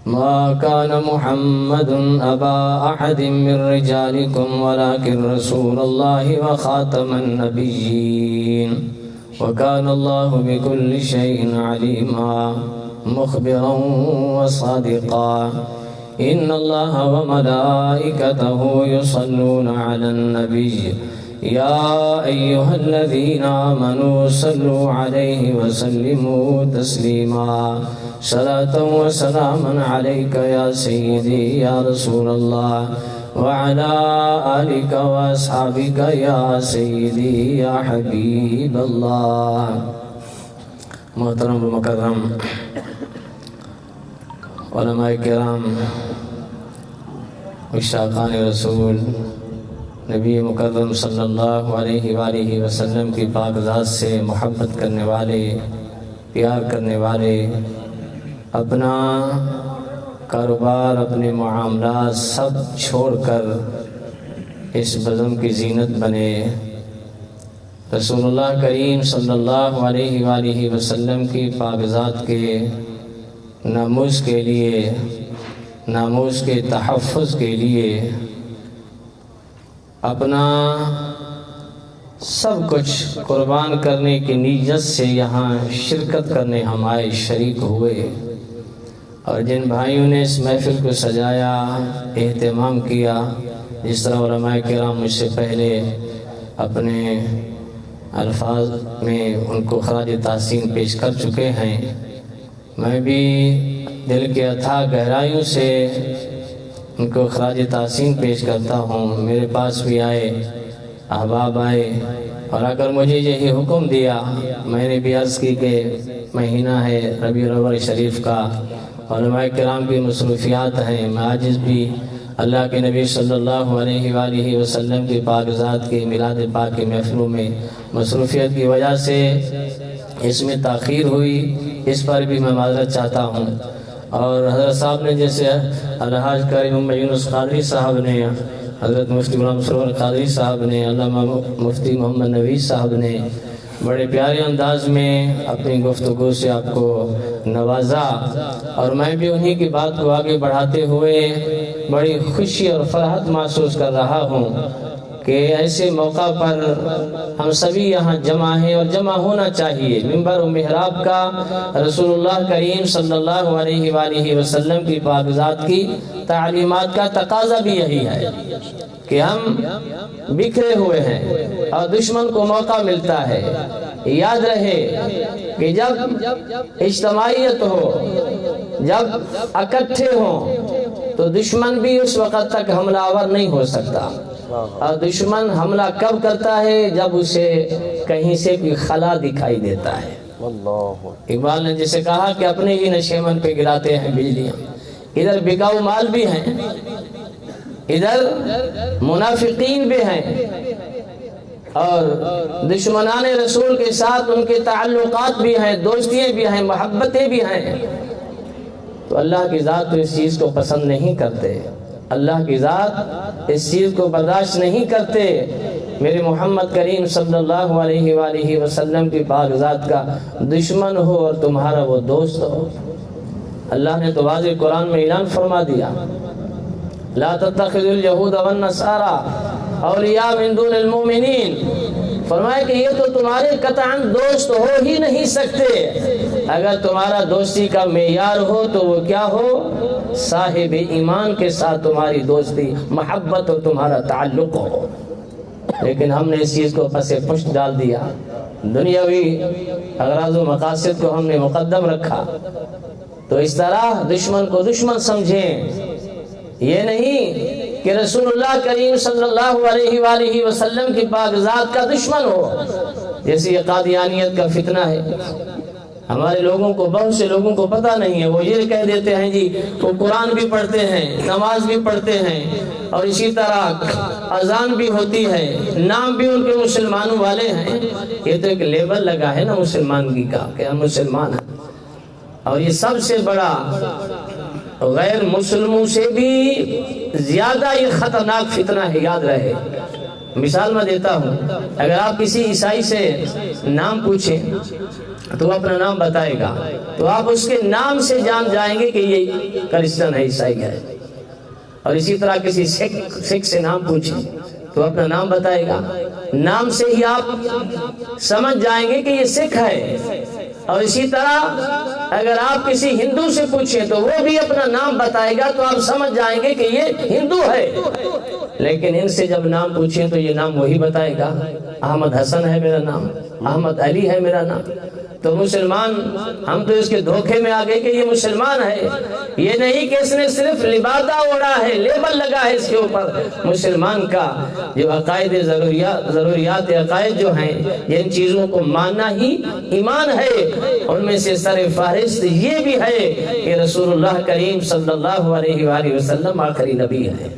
ما كان محمد أبا أحد من رجالكم ولكن رسول الله وخاتم النبيين وكان الله بكل شيء عليما مخبرا وصادقا إن الله وملائكته يصلون على النبي يا أيها الذين آمنوا صلوا عليه وسلموا تسليما صلاة وسلاما عليك يا سيدي يا رسول الله وعلى آلك وأصحابك يا سيدي يا حبيب الله. محترم و مکرم علماء کرام، عشاقان رسول، نبی مکرم صلی اللہ علیہ وآلہ وسلم کی پاک ذات سے محبت کرنے والے، پیار کرنے والے، اپنا کاروبار، اپنے معاملات سب چھوڑ کر اس بزم کی زینت بنے، رسول اللہ کریم صلی اللہ علیہ وآلہ وسلم کی پاک ذات کے ناموز کے لیے، ناموز کے تحفظ کے لیے اپنا سب کچھ قربان کرنے کی نیت سے یہاں شرکت کرنے ہم آئے، شریک ہوئے، اور جن بھائیوں نے اس محفل کو سجایا، اہتمام کیا، جس طرح علماء کرام مجھ سے پہلے اپنے الفاظ میں ان کو خراج تحسین پیش کر چکے ہیں، میں بھی دل کے اتھاہ گہرائیوں سے ان کو خراج تحسین پیش کرتا ہوں۔ میرے پاس بھی آئے، احباب آئے، اور اگر مجھے یہی حکم دیا، میں نے بھی عرض کی کہ مہینہ ہے ربیع الاول شریف کا، علماء کرام کی مصروفیات ہیں، میں عاجز بھی اللہ کے نبی صلی اللہ علیہ وآلہ وسلم کی پاک ذات کی میلاد پاک کے محفلوں میں مصروفیت کی وجہ سے اس میں تاخیر ہوئی، اس پر بھی میں معذرت چاہتا ہوں۔ اور حضرت صاحب نے جیسے الحاج قاری محمد یونس قادری صاحب نے، حضرت مفتی غلام سرور قادری صاحب نے، علامہ مفتی محمد نویس صاحب نے بڑے پیارے انداز میں اپنی گفتگو سے آپ کو نوازا، اور میں بھی انہی کی بات کو آگے بڑھاتے ہوئے بڑی خوشی اور فرحت محسوس کر رہا ہوں کہ ایسے موقع پر ہم سبھی یہاں جمع ہیں، اور جمع ہونا چاہیے۔ منبر و محراب کا رسول اللہ کریم صلی اللہ علیہ وآلہ وسلم کی پاک ذات کی تعلیمات کا تقاضا بھی یہی ہے کہ ہم بکھرے ہوئے ہیں اور دشمن کو موقع ملتا ہے۔ یاد رہے کہ جب اجتماعیت ہو، جب اکٹھے ہوں، تو دشمن بھی اس وقت تک حملہ آور نہیں ہو سکتا، اور دشمن حملہ کب کرتا ہے جب اسے کہیں سے کوئی خلا دکھائی دیتا ہے۔ اقبال نے جسے کہا کہ اپنے ہی نشیمن پہ گراتے ہیں بجلیاں، ادھر بکاؤ مال بھی ہیں، ادھر منافقین بھی ہیں، اور دشمنان رسول کے ساتھ ان کے تعلقات بھی ہیں، دوستیاں بھی ہیں، محبتیں بھی ہیں۔ تو اللہ کی ذات تو اس چیز کو پسند نہیں کرتے، اللہ کی ذات اس چیز کو برداشت نہیں کرتے۔ میرے محمد کریم صلی اللہ علیہ وآلہ وسلم کی پاک ذات کا دشمن ہو اور تمہارا وہ دوست ہو۔ اللہ نے تو واضح قرآن میں اعلان فرما دیا، لا تتخذوا اليہود والنصارى اولیاء من دون المؤمنین، فرمایا کہ یہ تو تمہارے قطعاً دوست ہو ہی نہیں سکتے، اگر تمہارا دوستی کا معیار ہو تو وہ کیا ہو؟ صاحب ایمان کے ساتھ تمہاری دوستی، محبت اور تمہارا تعلق ہو۔ لیکن ہم نے اس چیز کو پس پشت ڈال دیا، دنیاوی اغراض و مقاصد کو ہم نے مقدم رکھا۔ تو اس طرح دشمن کو دشمن سمجھیں، یہ نہیں کہ رسول اللہ کریم صلی اللہ علیہ وآلہ وسلم کی پاک ذات کا دشمن ہو، جیسے یہ قادیانیت کا فتنہ ہے۔ ہمارے لوگوں کو، بہت سے لوگوں کو پتہ نہیں ہے، وہ یہ کہہ دیتے ہیں جی وہ قرآن بھی پڑھتے ہیں، نماز بھی پڑھتے ہیں، اور اسی طرح اذان بھی ہوتی ہے، نام بھی ان کے مسلمانوں والے ہیں۔ یہ تو ایک لیبل لگا ہے نا مسلمانگی کا کہ ہم مسلمان ہیں، اور یہ سب سے بڑا غیر مسلموں سے بھی زیادہ یہ خطرناک فتنہ ہے، یاد رہے۔ مثال میں دیتا ہوں، اگر آپ کسی عیسائی سے نام پوچھیں تو وہ اپنا نام بتائے گا، تو آپ اس کے نام سے جان جائیں گے کہ یہ کرسچن ہے، عیسائی ہے۔ اور اسی طرح کسی سکھ سے نام پوچھیں تو اپنا نام بتائے گا، نام سے ہی آپ سمجھ جائیں گے کہ یہ سکھ ہے. اور اسی طرح اگر آپ کسی ہندو سے پوچھیں تو وہ بھی اپنا نام بتائے گا تو آپ سمجھ جائیں گے کہ یہ ہندو ہے. لیکن ان سے جب نام پوچھیں تو یہ نام وہی بتائے گا. احمد حسن ہے میرا نام, احمد علی ہے میرا نام. تو مسلمان ہم تو اس کے دھوکے میں آ گئے کہ یہ مسلمان ہے. یہ نہیں کہ اس نے صرف لبادہ اوڑھا ہے, لیبل لگا ہے اس کے اوپر. مسلمان کا جو عقائد ضروریات عقائد جو ہیں, ان چیزوں کو ماننا ہی ایمان ہے. ان میں سے سر فہرست یہ بھی ہے کہ رسول اللہ کریم صلی اللہ علیہ وآلہ وسلم آخری نبی ہے.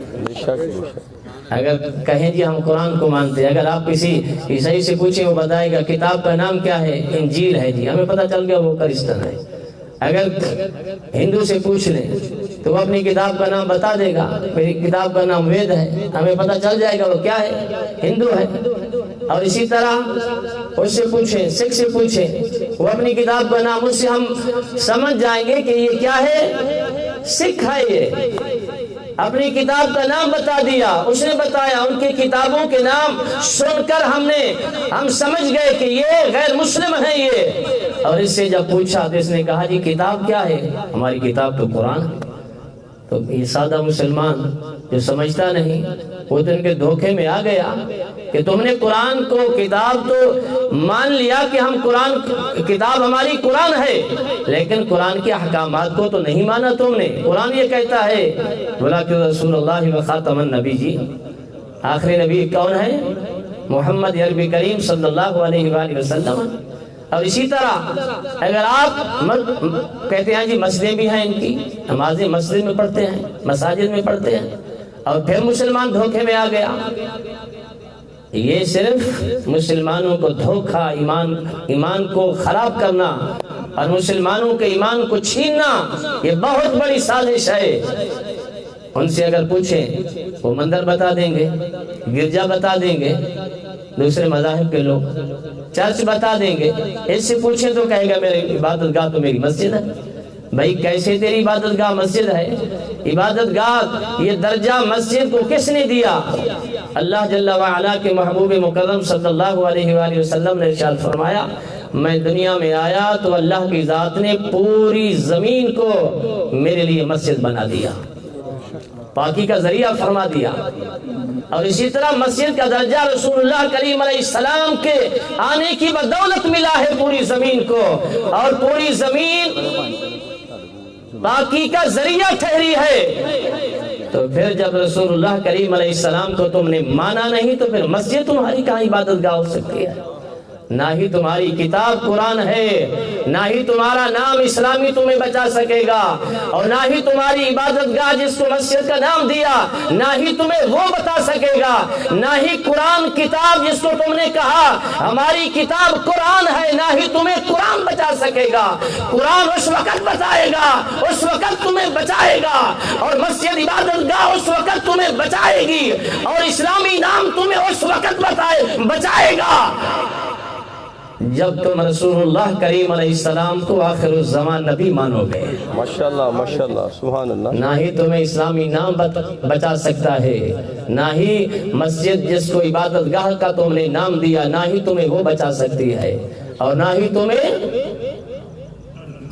اگر کہیں جی ہم قرآن کو مانتے ہیں, اگر آپ کسی عیسائی سے پوچھیں وہ بتائے گا کتاب کا نام کیا ہے, انجیل ہے جی, ہمیں پتہ چل گیا وہ کرسچن ہے. اگر ہندو سے پوچھ لیں تو وہ اپنی کتاب کا نام بتا دے گا, میری کتاب کا نام وید ہے, ہمیں پتہ چل جائے گا وہ کیا ہے, ہندو ہے. اور اسی طرح اس سے پوچھیں, سکھ سے پوچھیں, وہ اپنی کتاب کا نام, اس سے ہم سمجھ جائیں گے کہ یہ کیا ہے, سکھ ہے. یہ اپنی کتاب کا نام بتا دیا, اس نے بتایا, ان کی کتابوں کے نام سن کر ہم سمجھ گئے کہ یہ غیر مسلم ہے یہ. اور اس سے جب پوچھا تو اس نے کہا جی کتاب کیا ہے, ہماری کتاب تو قرآن ہے. تو یہ سادہ مسلمان جو سمجھتا نہیں وہ تو ان کے دھوکے میں آ گیا کہ تم نے قرآن کو کتاب تو مان لیا کہ ہم قرآن کتاب ہماری قرآن ہے, لیکن قرآن کے احکامات کو تو نہیں مانا تم نے. قرآن یہ کہتا ہے بولا کہ رسول اللہ و خاتم النبی, جی آخری نبی کون ہے, محمد عربی کریم صلی اللہ علیہ وآلہ وسلم. اور اسی طرح اگر آپ کہتے ہیں جی مسجدیں بھی ہیں ان کی, نمازیں مسجد میں پڑھتے ہیں, مساجد میں پڑھتے ہیں, اور پھر مسلمان دھوکے میں آ گیا. یہ صرف مسلمانوں کو دھوکہ, ایمان کو خراب کرنا اور مسلمانوں کے ایمان کو چھیننا, یہ بہت بڑی سازش ہے. ان سے اگر پوچھیں وہ مندر بتا دیں گے, گرجا بتا دیں گے, دوسرے مذاہب کے لوگ چرچ بتا دیں گے. اس سے پوچھیں تو کہے گا میری عبادت گاہ تو میری مسجد ہے. بھائی کیسے تیری عبادت گاہ مسجد ہے؟ عبادت گاہ یہ درجہ مسجد کو کس نے دیا؟ اللہ جل وعلا کے محبوب مکرم صلی اللہ علیہ وآلہ وسلم نے ارشاد فرمایا, میں دنیا میں آیا تو اللہ کی ذات نے پوری زمین کو میرے لیے مسجد بنا دیا, پاکی کا ذریعہ فرما دیا. اور اسی طرح مسجد کا درجہ رسول اللہ کریم علیہ السلام کے آنے کی بدولت ملا ہے پوری زمین کو, اور پوری زمین پاکی کا ذریعہ ٹھہری ہے. تو پھر جب رسول اللہ کریم علیہ السلام کو تم نے مانا نہیں تو پھر مسجد تمہاری کہاں عبادت گاہ ہو سکتی ہے؟ نہ ہی تمہاری کتاب قرآن ہے, نہ ہی تمہارا نام اسلامی تمہیں بچا سکے گا, اور نہ ہی تمہاری عبادت گاہ جس کو مسجد کا نام دیا نہ ہی تمہیں وہ بتا سکے گا, نہ ہی قرآن کتاب جس کو تم نے کہا ہماری کتاب قرآن ہے, نہ ہی تمہیں قرآن بچا سکے گا. قرآن اس وقت بتائے گا, اس وقت تمہیں بچائے گا, اور مسجد عبادت گاہ اس وقت تمہیں بچائے گی, اور اسلامی نام تمہیں اس وقت بچائے گا جب تم رسول اللہ کریم علیہ السلام کو آخر الزمان نبی مانو گے. ماشاءاللہ ماشاءاللہ سبحان اللہ. نہ ہی تمہیں اسلامی نام بچا سکتا ہے, نہ ہی مسجد جس کو عبادت گاہ کا تم نے نام دیا نہ ہی تمہیں وہ بچا سکتی ہے, اور نہ ہی تمہیں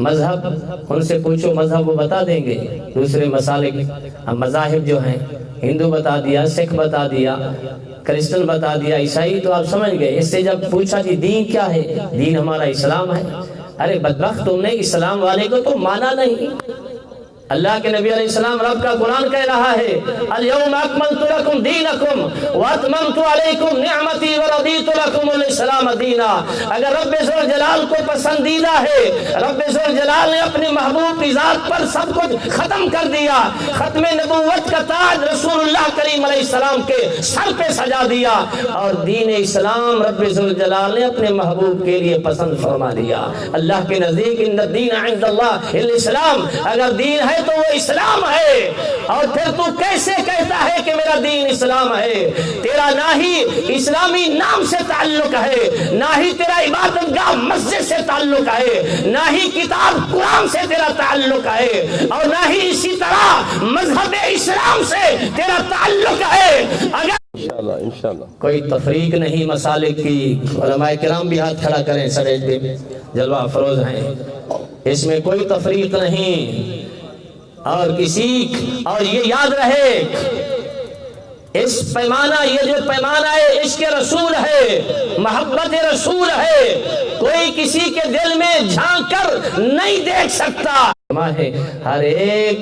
مذہب, ان سے پوچھو مذہب وہ بتا دیں گے. دوسرے مسالک مذاہب جو ہیں, ہندو بتا دیا, سکھ بتا دیا, کرسچن بتا دیا, عیسائی, تو آپ سمجھ گئے. اس سے جب پوچھا جی دین کیا ہے, دین ہمارا اسلام ہے. ارے بدبخت, تم نے اسلام والے کو تو مانا نہیں. اللہ کے نبی علیہ السلام رب کا قرآن کہہ رہا ہے الیوم اکملت لکم دینکم واتممت علیکم نعمتی ورضیت لکم الاسلام دینا. اگر رب ذوالجلال کو پسندیدہ ہے, رب ذوالجلال نے اپنے محبوب کی ذات پر سب کچھ ختم کر دیا, ختم نبوت کا تاج رسول اللہ کریم علیہ السلام کے سر پہ سجا دیا, اور دین اسلام رب ذوالجلال نے اپنے محبوب کے لیے پسند فرما دیا. اللہ کے نزدیک ان الدین عند اللہ الاسلام, اگر دین ہے تو وہ اسلام ہے. اور پھر تو کیسے کہتا ہے کہ میرا دین اسلام ہے؟ تیرا نہ ہی اسلامی نام سے تعلق ہے, نہ ہی تیرا عبادت گاہ مسجد سے تعلق ہے, نہ ہی کتاب قرآن سے تیرا تعلق ہے, اور نہ ہی اسی طرح مذہب اسلام سے تیرا تعلق ہے. اگر انشاءاللہ کوئی تفریق نہیں مسالک کی. علماء کرام بھی ہاتھ کھڑا کریں سٹیج پہ، جلوہ افروز ہیں، اس میں کوئی تفریق نہیں. اور اور یہ یاد رہے اس پیمانہ، یہ جو پیمانہ ہے عشق رسول ہے، محبت رسول ہے، کوئی کسی کے دل میں جھانک کر نہیں دیکھ سکتا. ہر ایک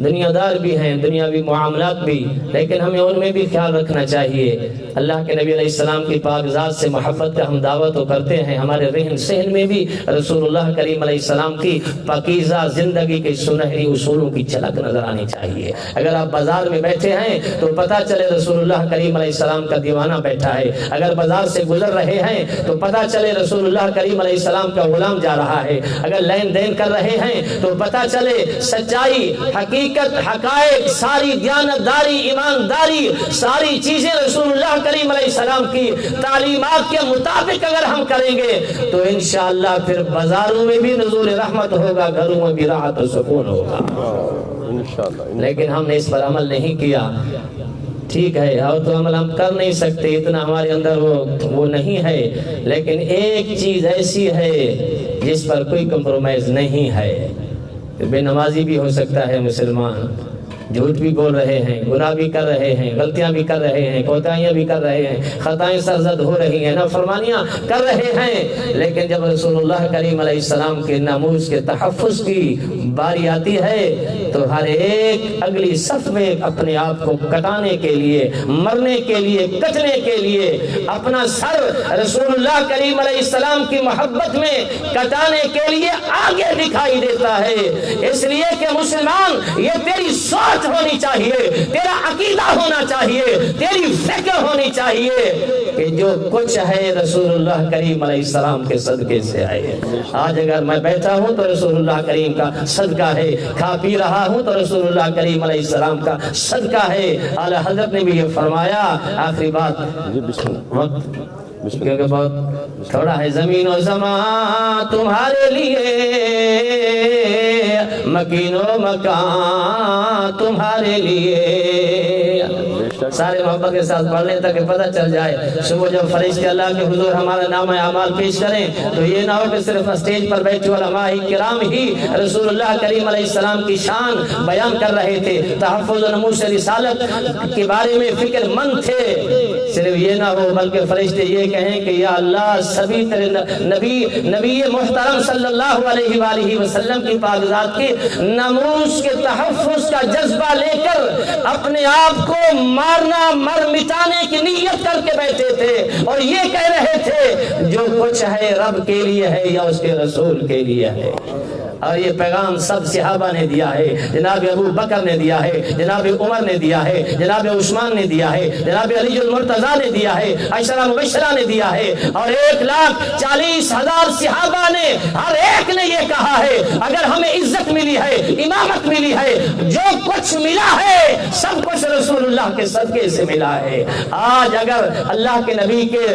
دنیا دار بھی ہیں، دنیاوی معاملات بھی، لیکن ہمیں ان میں بھی خیال رکھنا چاہیے. اللہ کے نبی علیہ السلام کی پاک ذات سے محبت کا ہم دعویٰ تو کرتے ہیں، ہمارے رہن سہن میں بھی رسول اللہ کریم علیہ السلام کی پاکیزہ زندگی کے سنہری اصولوں کی جھلک نظر آنی چاہیے. اگر آپ بازار میں بیٹھے ہیں تو پتہ چلے رسول اللہ کریم علیہ السلام کا دیوانہ بیٹھا ہے. اگر بازار سے گزر رہے ہیں تو پتہ چلے رسول اللہ کریم علیہ السلام کا غلام جا رہا ہے. اگر لین دین کر رہے ہیں تو پتہ چلے سچائی، حقیقت، حقائق، ساری دیانتداری، ایمانداری، ساری چیزیں رسول اللہ کریم علیہ السلام کی تعلیمات کے مطابق اگر ہم کریں گے تو انشاءاللہ پھر بازاروں میں بھی نزول رحمت ہوگا، گھروں میں بھی راحت و سکون ہوگا. لیکن ہم نے اس پر عمل نہیں کیا. ٹھیک ہے، اور تو عمل ہم کر نہیں سکتے، اتنا ہمارے اندر وہ نہیں ہے. لیکن ایک چیز ایسی ہے جس پر کوئی کمپرومائز نہیں ہے. بے نمازی بھی ہو سکتا ہے مسلمان، جھوٹ بھی بول رہے ہیں، گناہ بھی کر رہے ہیں، غلطیاں بھی کر رہے ہیں، کوتاہیاں بھی کر رہے ہیں، خطائیں سرزد ہو رہی ہیں، نافرمانیاں کر رہے ہیں. لیکن جب رسول اللہ کریم علیہ السلام کے ناموس کے تحفظ کی باری آتی ہے تو ہر ایک اگلی صف میں اپنے آپ کو کٹانے کے لیے، مرنے کے لیے، کٹنے کے لیے اپنا سر رسول اللہ کریم علیہ السلام کی محبت میں کٹانے کے لیے آگے دکھائی دیتا ہے. اس لیے کہ مسلمان، یہ تیری سوچ ہونی چاہیے، تیرا عقیدہ ہونا چاہیے، تیری فکر ہونی چاہیے کہ جو کچھ ہے رسول اللہ کریم علیہ السلام کے صدقے سے آئے. آج اگر میں بیٹھا ہوں تو رسول اللہ کریم کا صدقہ ہے، کھا پی رہا ہوں تو رسول اللہ کریم علیہ السلام کا صدقہ ہے. اعلیٰ حضرت نے بھی یہ فرمایا. آخری بات کیونکہ بہت تھوڑا ہے. زمین و زمان تمہارے لیے، مکین و مکان تمہارے لیے. سارے محبت کے ساتھ پڑھ لیں تاکہ پتہ چل جائے. صبح جب فرشتے اللہ کے حضور ہمارا نام اعمال پیش کریں تو یہ نہ ہو کہ صرف اسٹیج پر بیٹھے علماء کرام ہی رسول اللہ کریم علیہ السلام کی شان بیان کر رہے تھے، تحفظ و نموس رسالت کے بارے میں فکر مند تھے. صرف یہ نہ ہو بلکہ فرشتے یہ کہیں کہ یا اللہ سبھی تیرے نبی محترم صلی اللہ علیہ وآلہ وسلم کی پاک ذات کے ناموس کے تحفظ کا جذبہ لے کر اپنے آپ کو مارنا، مر مٹانے کی نیت کر کے بیٹھے تھے اور یہ کہہ رہے تھے جو کچھ ہے رب کے لیے ہے یا اس کے رسول کے لیے ہے. اور یہ پیغام سب صحابہ نے دیا ہے. جناب ابو بکر نے دیا ہے، جناب عمر نے دیا ہے، جناب عثمان نے دیا ہے، جناب علی المرتضیٰ نے دیا ہے، عشرہ مبشرہ نے دیا ہے، اور 1,40,000 صحابہ نے ہر ایک نے یہ کہا ہے اگر ہمیں عزت ملی ہے، امامت ملی ہے، جو کچھ ملا ہے سب کچھ رسول اللہ کے صدقے سے ملا ہے. آج اگر اللہ کے نبی کے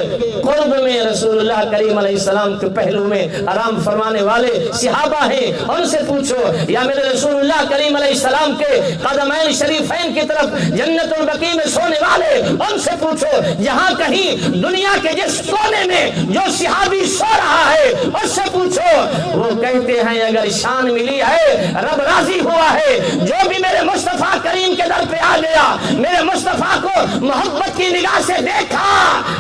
قرب میں رسول اللہ کریم علیہ السلام کے پہلو میں آرام فرمانے والے صحابہ ہیں، ان سے پوچھو، یا میرے رسول اللہ کریم علیہ السلام کے قدمین شریفین کی طرف جنت البقیع میں سونے والے، ان سے پوچھو جہاں کہیں دنیا کے جس کونے میں جو صحابی سو رہا ہے اس سے پوچھو. وہ کہتے ہیں اگر شان ملی ہے رب راضی ہوا ہے. جو بھی میرے مصطفیٰ کریم کے در پہ آ گیا، میرے مصطفیٰ کو محبت کی نگاہ سے دیکھا،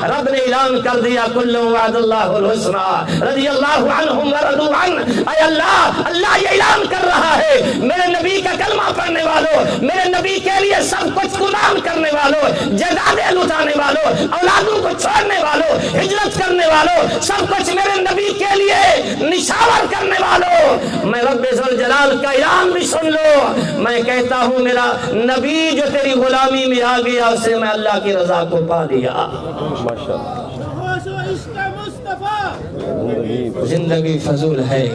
رب نے اعلان کر دیا کل وعد اللہ الحسنی رضی اللہ عنہم ورضوا عنہ. اے اللہ یہ اعلان کر رہا ہے میرے نبی کا کلمہ پڑھنے والوں، میرے نبی کے لیے سب کچھ قربان کرنے والوں، جائیدادیں لٹانے والوں، اولادوں کو چھوڑنے والوں، ہجرت کرنے والوں، سب کچھ میرے نبی کے لیے نشاور کرنے والوں. میں رب ذوالجلال کا اعلان بھی سن لو. میں کہتا ہوں میرا نبی جو تیری غلامی میں آ گیا اسے میں اللہ کی رضا کو پا لیا. زندگی فضول ہے.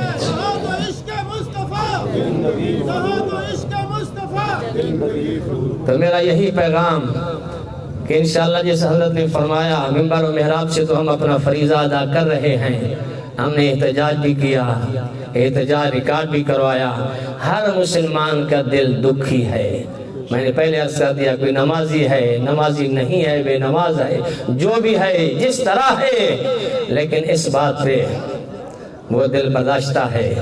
تو میرا یہی پیغام کہ انشاءاللہ جس حضرت نے فرمایا منبر و محراب سے تو ہم اپنا فریضہ ادا کر رہے ہیں. ہم نے احتجاج بھی کیا، احتجاج ریکارڈ بھی کروایا. ہر مسلمان کا دل دکھی ہے، میں نے پہلے عرض کر دیا کوئی نمازی ہے، نمازی نہیں ہے، بے نماز ہے، جو بھی ہے جس طرح ہے، لیکن اس بات پہ وہ دل برداشتہ ہے۔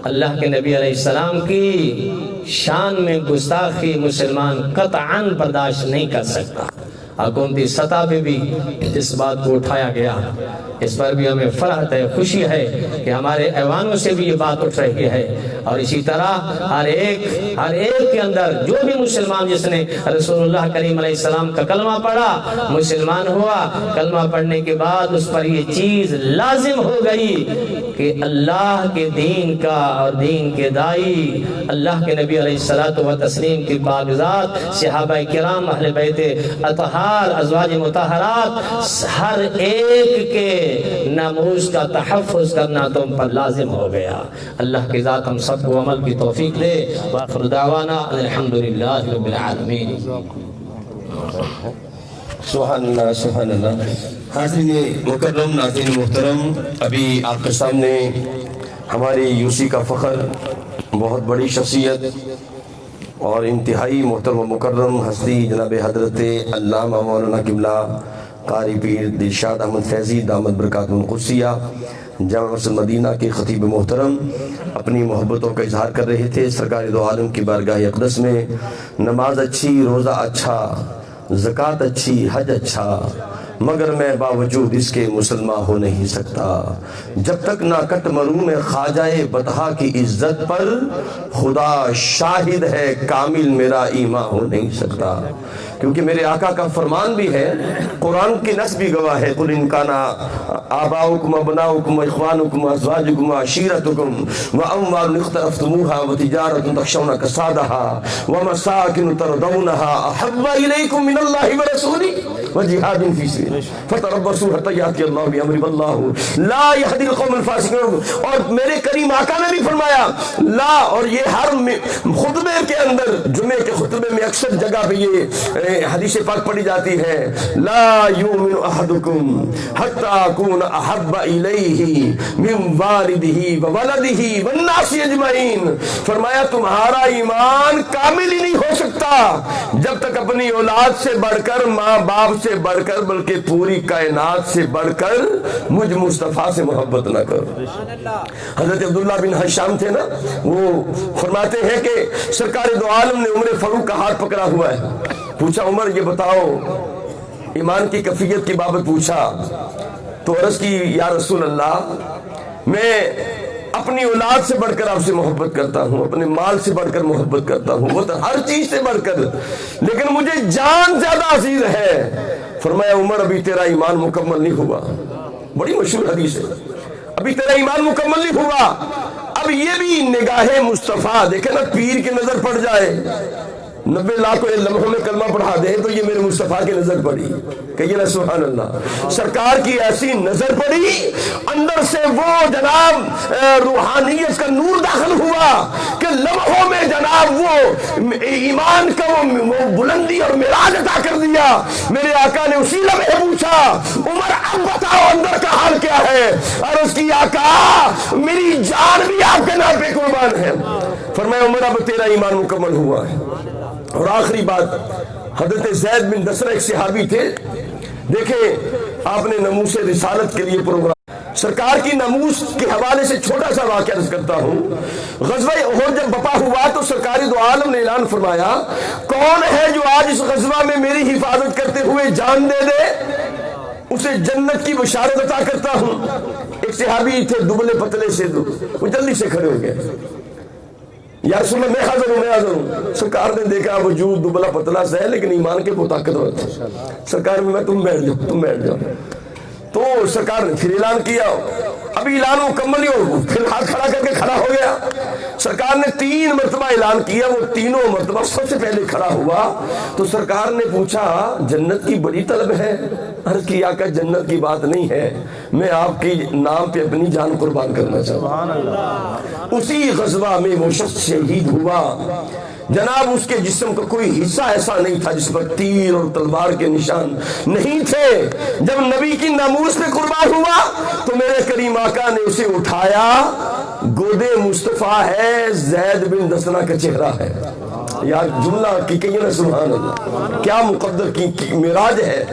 اللہ کے نبی علیہ السلام کی شان میں گستاخی مسلمان قطعاً برداشت نہیں کر سکتا۔ حکومتی سطح پہ بھی اس بات کو اٹھایا گیا، اس پر بھی ہمیں فرحت ہے، خوشی ہے کہ ہمارے ایوانوں سے بھی یہ بات اٹھ رہی ہے، اور اسی طرح ہر ایک کے اندر جو بھی مسلمان جس نے رسول اللہ کریم علیہ السلام کا کلمہ پڑھا، مسلمان ہوا، کلمہ پڑھنے کے بعد اس پر یہ چیز لازم ہو گئی کہ اللہ کے دین کا اور دین کے دائی اللہ کے نبی علیہ الصلوۃ والتسلیم کی باغزات، صحابہ کرام، اہل بیت اطہار، ازواج مطہرات، ہر ایک کے ناموس کا تحفظ کرنا تم پر لازم ہو گیا۔ اللہ کی ذات ہم سب کو عمل کی توفیق دے۔ وآخر دعوانا الحمدللہ رب العالمین۔ سبحان اللہ، سبحان اللہ۔ حاضرین مکرم، ناظرین محترم، ابھی آپ کے سامنے ہماری یوسی کا فخر، بہت بڑی شخصیت اور انتہائی محترم و مکرم ہستی جناب حضرت علامہ مولانا قبلہ قاری پیر دلشاد احمد فیضی دامت برکاتہ القدسیہ جامع مسجد مدینہ کے خطیب محترم اپنی محبتوں کا اظہار کر رہے تھے سرکار دو عالم کی بارگاہ اقدس میں۔ نماز اچھی، روزہ اچھا، زکوٰۃ اچھی، حج اچھا، مگر میں باوجود اس کے مسلمان ہو نہیں سکتا جب تک نہ کٹ مروں میں خواجہ بطحا کی عزت پر، خدا شاہد ہے کامل میرا ایمان ہو نہیں سکتا۔ کیونکہ میرے آقا کا فرمان بھی ہے، قرآن کی نص بھی گواہ ہے، قل ان کان آباؤکم ابناؤکم اخوانکم ازواجکم عشیرتکم واموال اقترفتموها وتجارۃ تخشون کسادها ومساکن ترضونها احب الیکم من اللہ ورسولہ وجہاد فی سبیلہ فتربصوا حتی یأتی اللہ بامرہ واللہ لا یہدی القوم الفاسقین۔ اور میرے کریم آقا نے بھی فرمایا لا، اور یہ ہر خطبے کے اندر، جمعے کے خطبے میں اکثر جگہ پہ یہ حدیث پاک پڑھی جاتی ہے، لا یؤمن احدکم حتی اکون احب الیہ من والدہ وولدہ والناس اجمعین۔ فرمایا تمہارا ایمان کامل ہی نہیں ہو سکتا جب تک اپنی اولاد سے بڑھ کر، ماں باپ سے بڑھ کر، بلکہ پوری کائنات سے بڑھ کر مجھ مصطفیٰ سے محبت نہ کرو۔ حضرت عبداللہ بن حشام تھے نا، وہ فرماتے ہیں کہ سرکار دو عالم نے عمر فاروق کا ہاتھ پکڑا ہوا ہے، پوچھا عمر یہ بتاؤ، ایمان کی کیفیت کی بابت پوچھا تو عرض کی یا رسول اللہ، میں اپنی اولاد سے بڑھ کر آپ سے محبت کرتا ہوں، اپنے مال سے بڑھ کر محبت کرتا ہوں، وہ تو ہر چیز سے بڑھ کر، لیکن مجھے جان زیادہ عزیز ہے۔ فرمایا عمر ابھی تیرا ایمان مکمل نہیں ہوا، بڑی مشہور حدیث ہے، ابھی تیرا ایمان مکمل نہیں ہوا۔ اب یہ بھی نگاہ مصطفیٰ، دیکھیں نا، پیر کی نظر پڑ جائے، 90 لاکھ لمحوں میں کلمہ پڑھا دے تو یہ میرے مصطفیٰ کی نظر پڑی، کہیے نا سبحان اللہ۔ سرکار کی ایسی نظر پڑی، اندر سے وہ جناب روحانیت کا نور داخل ہوا کہ لمحوں میں جناب وہ ایمان کا وہ بلندی اور معراج عطا کر دیا۔ میرے آقا نے اسی لمحے پوچھا عمر اب بتاؤ اندر کا حال کیا ہے، اور اس کی آقا میری جان بھی آپ کے نام پہ قربان ہے۔ فرمایا عمر اب تیرا ایمان مکمل ہوا ہے۔ اور آخری بات، حضرت زید بن دسرہ ایک صحابی تھے، دیکھیں آپ نے ناموس رسالت کے لیے پروگرام، سرکار کی ناموس کے حوالے سے چھوٹا سا واقعہ عرض کرتا ہوں۔ غزوہ احد جب بپا ہوا تو سرکار دو عالم نے اعلان فرمایا، کون ہے جو آج اس غزوہ میں میری حفاظت کرتے ہوئے جان دے دے، اسے جنت کی بشارت عطا کرتا ہوں۔ ایک صحابی تھے دبلے پتلے سے، وہ جلدی سے کھڑے ہو گئے، یا رسول اللہ میں حاضر ہوں، میں حاضر ہوں۔ سرکار نے دیکھا وجود دبلا پتلا سا ہے لیکن ایمان کے وہ طاقتور تھے۔ سرکار میں تم بیٹھ جاؤ، تم بیٹھ جاؤ۔ تو سرکار نے پھر اعلان کیا، ابھی اعلان مکمل نہیں ہو، پھر ہاتھ کھڑا کر کے کھڑا ہو گیا۔ سرکار نے 3 مرتبہ اعلان کیا، وہ تینوں مرتبہ سب سے پہلے کھڑا ہوا تو سرکار نے پوچھا جنت کی بڑی طلب ہے؟ عرض کیا کہ جنت کی بات نہیں ہے، میں آپ کی نام پہ اپنی جان قربان کرنا چاہوں۔ اسی غزوہ میں وہ شخص شہید ہوا، جناب اس کے جسم کا کوئی حصہ ایسا نہیں تھا جس پر تیر اور تلوار کے نشان نہیں تھے۔ جب نبی کی ناموس پہ قربان ہوا تو میرے کریم آقا نے اسے اٹھایا، گودے مصطفیٰ ہے، زید بن دسنہ کا چہرہ ہے۔ یار جملہ کی کہیں نا سبحان اللہ، کیا مقدر کی معراج ہے۔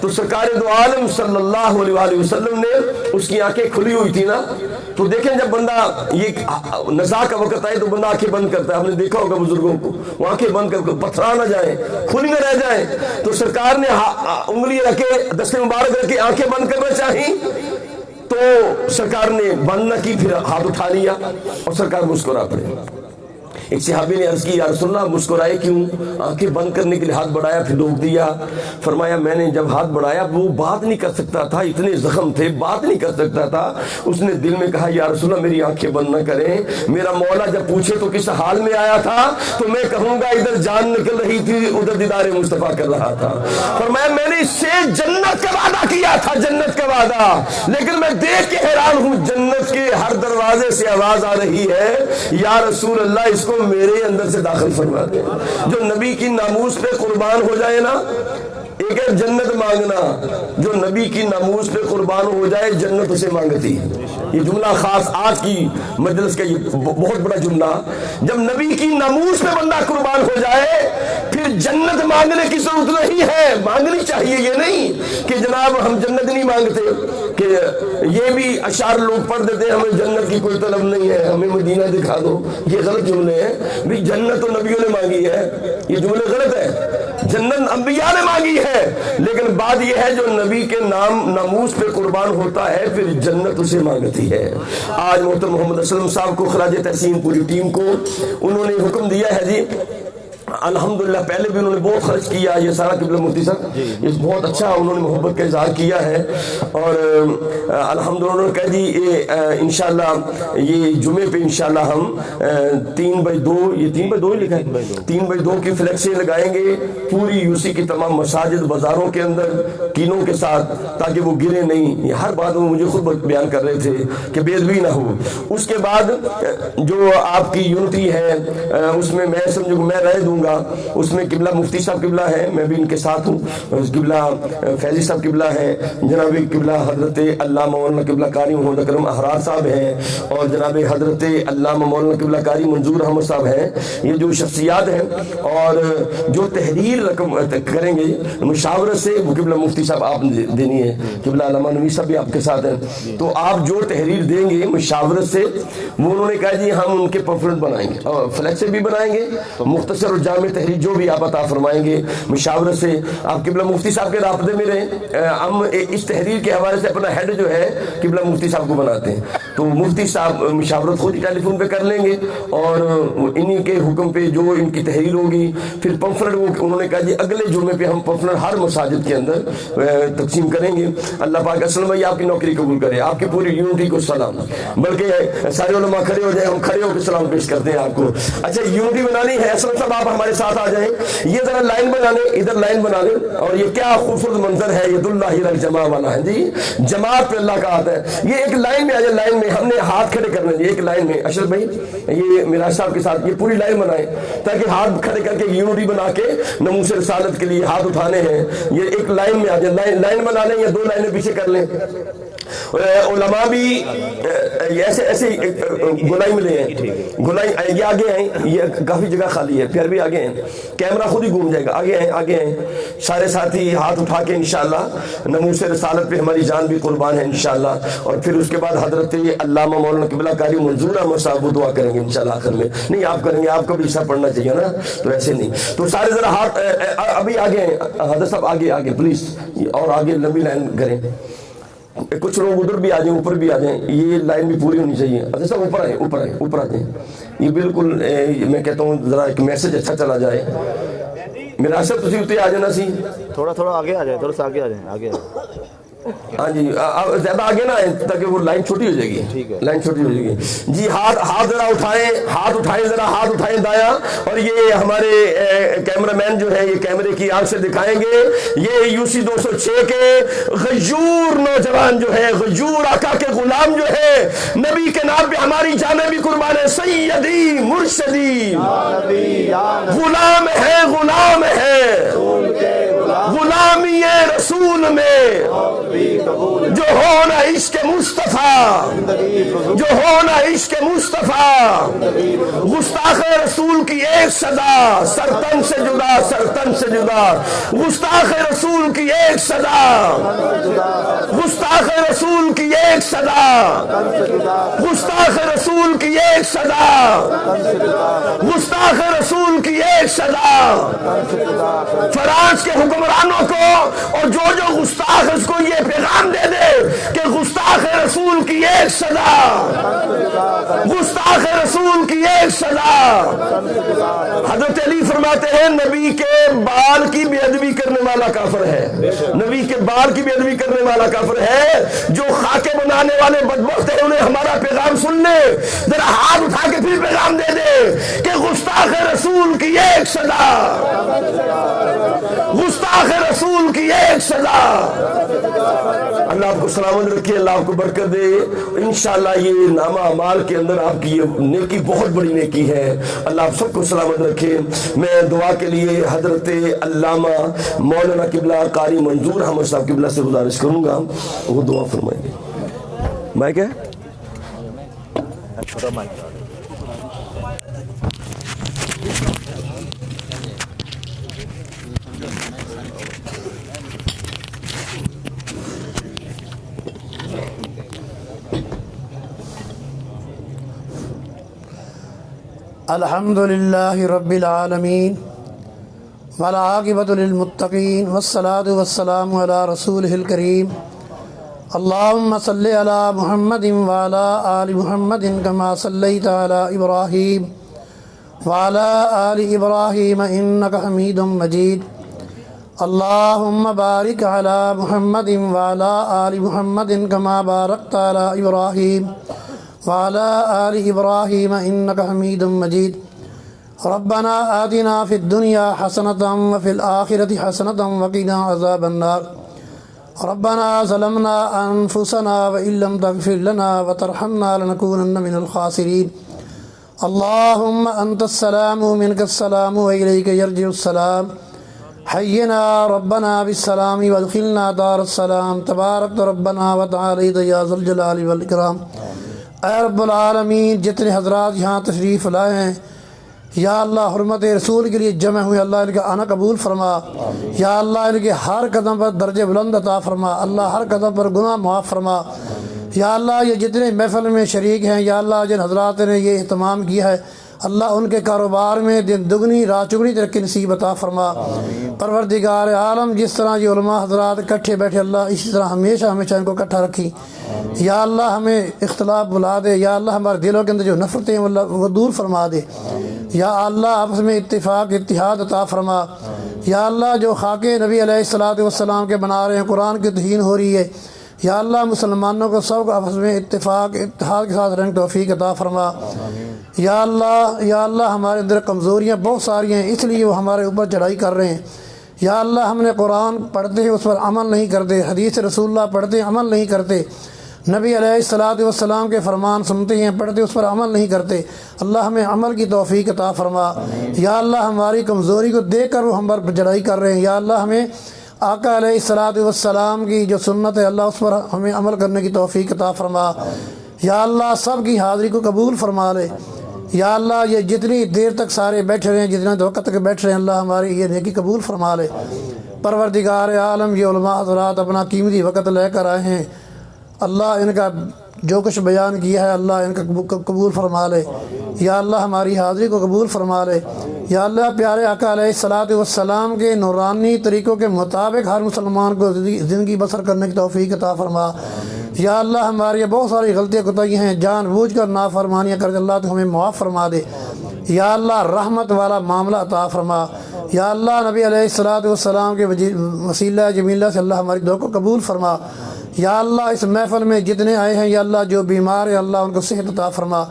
تو سرکار دو عالم صلی اللہ علیہ وآلہ وسلم نے اس کی آنکھیں کھلی ہوئی تھی نا، تو دیکھیں جب بندہ یہ نزا کا وقت آئے تو بندہ آنکھیں بند کرتا ہے، آپ نے دیکھا ہوگا بزرگوں کو، وہ آنکھیں بند کر پتھرا نہ جائیں، کھلی نہ رہ جائیں، تو سرکار نے انگلی رکھ کے دست مبارک رکھ کے آنکھیں بند کرنا چاہی تو سرکار نے بند نہ کی، پھر ہاتھ اٹھا لیا اور سرکار مسکرا پڑے۔ ایک صحابی نے عرض کی یا رسول اللہ مسکرائے کیوں؟ آنکھیں بند کرنے کے لیے ہاتھ بڑھایا پھر روک دیا۔ فرمایا میں نے جب ہاتھ بڑھایا وہ بات نہیں کر سکتا تھا، اتنے زخم تھے، بات نہیں کر سکتا تھا، اس نے دل میں کہا یا رسول اللہ میری آنکھیں بند نہ کریں، میرا مولا جب پوچھے تو کس حال میں آیا تھا تو میں کہوں گا ادھر جان نکل رہی تھی ادھر دیدار مصطفیٰ کر رہا تھا۔ فرمایا میں نے اس سے جنت کا وعدہ کیا تھا، جنت کا وعدہ، لیکن میں دیکھ کے حیران ہوں جنت کے ہر دروازے سے آواز آ رہی ہے یا رسول اللہ اس کو میرے اندر سے داخل فرما دے۔ جو نبی کی ناموس پہ قربان ہو جائے نا، ایک ہے جنت مانگنا، جو نبی کی ناموس پہ قربان ہو جائے جنت اسے مانگتی۔ یہ جملہ خاص آج کی مجلس کا یہ بہت بڑا جملہ، جب نبی کی ناموس پہ بندہ قربان ہو جائے پھر جنت مانگنے کی ضرورت نہیں ہے، مانگنی چاہیے، یہ نہیں کہ جناب ہم جنت نہیں مانگتے، کہ یہ بھی اشعار لوگ پڑھ دیتے ہیں ہمیں جنت کی کوئی طلب نہیں ہے، ہمیں مدینہ دکھا دو، یہ غلط جملے ہیں۔ بھی جنت تو نبیوں نے مانگی ہے، یہ جملے غلط ہے، جنت انبیاء نے مانگی ہے، لیکن بات یہ ہے جو نبی کے ناموس پہ قربان ہوتا ہے پھر جنت اسے مانگتی ہے۔ آج محترم محمد اسلم صاحب کو خراج تحسین پوری ٹیم کو انہوں نے حکم دیا ہے جی الحمدللہ، پہلے بھی انہوں نے بہت خرچ کیا، یہ سارا قبلہ مفتی صاحب یہ بہت اچھا انہوں نے محبت کا اظہار کیا ہے، اور الحمدللہ انہوں نے کہا جی انشاءاللہ یہ جمعے پہ انشاءاللہ ہم 3/2 یہ 3/2 ہی لکھا ہے 3/2 کی فلیکسیں لگائیں گے پوری یوسی کی تمام مساجد بازاروں کے اندر کینوں کے ساتھ، تاکہ وہ گرے نہیں۔ یہ ہر بات وہ مجھے خود بیان کر رہے تھے کہ بے ادبی نہ ہو۔ اس کے بعد جو آپ کی یونٹی ہے اس میں میں سمجھو میں رہ دوں گا، اس میں قبلہ مفتی صاحب قبلہ ہے، میں بھی ان کے ساتھ ہوں، قبلہ فیضی صاحب قبلہ ہے، جناب قبلہ حضرت علامہ مولانا قبلہ قاری محمد اکرم احرار صاحب ہیں، اور جناب حضرت علامہ مولانا قبلہ قاری منظور احمد صاحب ہیں۔ یہ جو شخصیات ہیں اور جو تحریر رقم کریں گے مشاورت سے وہ قبلہ مفتی صاحب آپ دینی ہے، قبلہ علامہ نوی صاحب بھی آپ کے ساتھ ہیں، تو آپ جو تحریر دیں گے مشاورت سے وہ انہوں نے کہا جی ہم ان کے پمفلٹ بنائیں گے اور فلیکس بھی بنائیں گے، مختصر اور جامع تحریر جو بھی آپ عطا فرمائیں گے مشاورت سے۔ آپ قبلہ مفتی صاحب کے رابطے میں رہیں، ہم اس تحریر کے حوالے سے اپنا ہیڈ جو ہے قبلہ مفتی صاحب کو بناتے ہیں، تو مفتی صاحب مشاورت خود ہی ٹیلی فون پہ کر لیں گے، اور انہی کے حکم پہ جو ان کی تحریر ہوگی پھر پمفلٹ انہوں نے کہا جی اگلے جمعے پہ ہم پمفلٹ ہر مساجد کے اندر تقسیم کریں گے۔ اللہ پاک اسلم بھائی آپ کی نوکری قبول کرے، آپ کی پوری یونٹی کو سلام، بلکہ سارے علماء کھڑے ہو جائیں، ہم کھڑے ہو کے سلام پیش کرتے ہیں آپ کو۔ اچھا یونٹی بنانی ہے، اسلم صاحب آپ ہمارے ساتھ آ جائیں، یہ ذرا لائن بنا لیں، ادھر لائن بنا لیں، اور یہ کیا خوبصورت منظر ہے، ید اللہ الجماع والا ہے جی، جماعت پہ اللہ کا ہاتھ ہے۔ یہ ایک لائن میں آ جائے، لائن میں ہم نے ہاتھ کھڑے کرنے جی، ایک لائن میں اشرف بھائی یہ میراج صاحب کے ساتھ یہ پوری لائن بنائیں تاکہ ہاتھ کھڑے کر کے یونٹی بنا کے ناموس رسالت کے لیے ہاتھ اٹھانے ہیں، یہ ایک لائن میں آ جائے، لائن بنا لیں یا 2 لائنیں پیچھے کر لیں۔ علماء بھی ایسے گولائی میں لے ہیں، گولائی یہ آگے ہیں، یہ کافی جگہ خالی ہے، پھر بھی آگے ہیں، کیمرہ خود ہی گھوم جائے گا، آگے ہیں آگے ہیں، سارے ساتھی ہاتھ اٹھا کے انشاءاللہ ناموس رسالت پہ ہماری جان بھی قربان ہے انشاءاللہ۔ اور پھر اس کے بعد حضرت علامہ مولانا قبلہ قاری منظور احمد صاحب وہ دعا کریں گے انشاءاللہ آخر میں، نہیں آپ کریں گے، آپ کو بھی حصہ پڑھنا چاہیے نا، تو ایسے نہیں، تو سارے ذرا ہاتھ ابھی آگے ہیں، حضرت صاحب آگے پلیز، اور آگے لمبی لائن کریں، کچھ لوگ ادھر بھی آ جائیں، اوپر بھی آ جائیں، یہ لائن بھی پوری ہونی چاہیے۔ اچھا صاحب اوپر آ جائیں، یہ بالکل میں کہتا ہوں ذرا ایک میسج اچھا چلا جائے۔ میرا صاحب تسی اتنے آ جانا سی، تھوڑا آگے آ جائیں، تھوڑا سا آگے آ جائیں، آگے ہاں جی زیادہ آگے نہ آئیں تاکہ وہ لائن چھوٹی ہو جائے گی، لائن چھوٹی ہو جائے گی جی۔ ہاتھ ذرا اٹھائیں ذرا ہاتھ اٹھائیں دایاں، اور یہ ہمارے کیمرہ مین جو ہے یہ کیمرے کی آنکھ سے دکھائیں گے، یہ یوسی 206 کے غیور نوجوان جو ہے، غیور آقا کے غلام جو ہے، نبی کے نام پہ ہماری جانیں بھی قربان ہے، سیدی مرشدی غلام ہے غلامی رسول فضول میں جو ہونا عشق مصطفیٰ، جو ہونا عشق مصطفیٰ، گستاخ رسول کی ایک صدا، سرتن سے جدا، سرتن سے جدا، گستاخ رسول کی ایک صدا، گستاخ رسول کی ایک صدا، گستاخ رسول کی ایک صدا، گستاخ رسول کی ایک صدا، فرانس کے حکمرانوں کو اور جو گستاخ اس کو یہ پیغام دے دے کہ گستاخ رسول کی ایک صدا، گستاخ رسول کی ایک صدا۔ حضرت علی فرماتے ہیں نبی کے بال کی بے ادبی کرنے والا کافر ہے، نبی کے بال کی بے ادبی کرنے والا کافر ہے۔ جو خاکے بنانے والے بدبخت ہیں انہیں ہمارا پیغام سن لے، ذرا ہاتھ اٹھا کے پھر پیغام دے دے کہ گستاخ رسول کی ایک صدا، گستاخ رسول کی ایک صدا۔ اللہ آپ کو سلامت رکھے، اللہ آپ کو برکت دے۔ انشاءاللہ یہ نامہ اعمال کے اندر آپ کی یہ نیکی بہت بڑی نیکی ہے۔ اللہ آپ سب کو سلامت رکھے۔ میں دعا کے لیے حضرت علامہ مولانا قبلہ قاری منظور احمد صاحب قبلہ سے گزارش کروں گا، وہ دعا فرمائیں گے۔ مائک ہے؟ چھوٹا مائک۔ الحمد للہ رب العالمین والعاقبۃ للمتقین والصلاة والسلام علی رسولہ الکریم اللہم صلی علی محمد وعلی آل محمد کما صلیت علی ابراہیم وعلی آل ابراہیم انک حمید مجید اللہم بارک علی محمد وعلی آل محمد کما بارکت علی ابراہیم وعلى آل إبراهيم إنك حميد مجيد ربنا آتنا في الدنيا حسنة وفي الآخرة حسنة وقنا عذاب النار ربنا ظلمنا أنفسنا وإن لم تغفر لنا وترحمنا لنكونن من الخاسرين اللهم أنت السلام ومنك السلام وإليك يرجع السلام حينا ربنا بالسلام وادخلنا دار السلام تبارك ربنا وتعالى يا ذا الجلال والإكرام۔ اے رب العالمین جتنے حضرات یہاں تشریف لائے ہیں یا اللہ حرمت رسول کے لیے جمع ہوئے، اللہ ان کا آنا قبول فرما، یا اللہ ان کے ہر قدم پر درجہ بلند عطا فرما، اللہ ہر قدم پر گناہ معاف فرما، یا اللہ یہ جتنے محفل میں شریک ہیں یا اللہ جن حضرات نے یہ اہتمام کیا ہے اللہ ان کے کاروبار میں دن دگنی رات چگنی ترقی نصیب عطا فرما۔ پروردگار عالم جس طرح یہ علماء حضرات اکٹھے بیٹھے اللہ اسی طرح ہمیشہ ہمیشہ ان کو اکٹھا رکھی، یا اللہ ہمیں اختلاف بلا دے، یا اللہ ہمارے دلوں کے اندر جو نفرتیں ہیں وہ دور فرما دے، یا اللہ آپس میں اتفاق اتحاد عطا فرما، یا اللہ جو خاکے نبی علیہ الصلوۃ والسلام کے بنا رہے ہیں، قرآن کی توہین ہو رہی ہے، یا اللہ مسلمانوں کو سب کو آپس میں اتفاق اتحاد کے ساتھ رہنے کی توفیق عطا فرما۔ یا اللہ ہمارے اندر کمزوریاں بہت ساری ہیں اس لیے وہ ہمارے اوپر چڑھائی کر رہے ہیں، یا اللہ ہم نے قرآن پڑھتے ہیں اس پر عمل نہیں کرتے، حدیث رسول اللہ پڑھتے ہیں عمل نہیں کرتے، نبی علیہ الصلوۃ والسلام کے فرمان سنتے ہیں پڑھتے اس پر عمل نہیں کرتے، اللہ ہمیں عمل کی توفیق عطا فرما۔ یا اللہ ہماری کمزوری کو دیکھ کر وہ ہم پر چڑھائی کر رہے ہیں، یا اللہ ہمیں آقا علیہ الصلوۃ والسلام کی جو سنت ہے اللہ اس پر ہمیں عمل کرنے کی توفیق عطا فرما۔ یا اللہ سب کی حاضری کو قبول فرما لے، یا اللہ یہ جتنی دیر تک سارے بیٹھے رہے ہیں جتنے وقت تک بیٹھ رہے ہیں اللہ ہماری یہ نیکی قبول فرما لے۔ پروردگار عالم یہ علماء حضرات اپنا قیمتی وقت لے کر آئے ہیں، اللہ ان کا جو کچھ بیان کیا ہے اللہ ان کا قبول فرما لے، یا اللہ ہماری حاضری کو قبول فرما لے، یا اللہ پیارے آقا علیہ الصلوۃ والسلام کے نورانی طریقوں کے مطابق ہر مسلمان کو زندگی بسر کرنے کی توفیق عطا فرما۔ یا اللہ ہماری بہت ساری غلطیاں کوتاہیاں ہیں جان بوجھ کر نافرمانیاں کر اللہ تو ہمیں معاف فرما دے، یا اللہ رحمت والا معاملہ عطا فرما، یا اللہ نبی علیہ الصلوۃ والسلام کے وسیلہ جمیلہ سے اللہ ہماری دعا کو قبول فرما۔ یا اللہ اس محفل میں جتنے آئے ہیں یا اللہ جو بیمار ہیں اللہ ان کو صحت عطا فرما،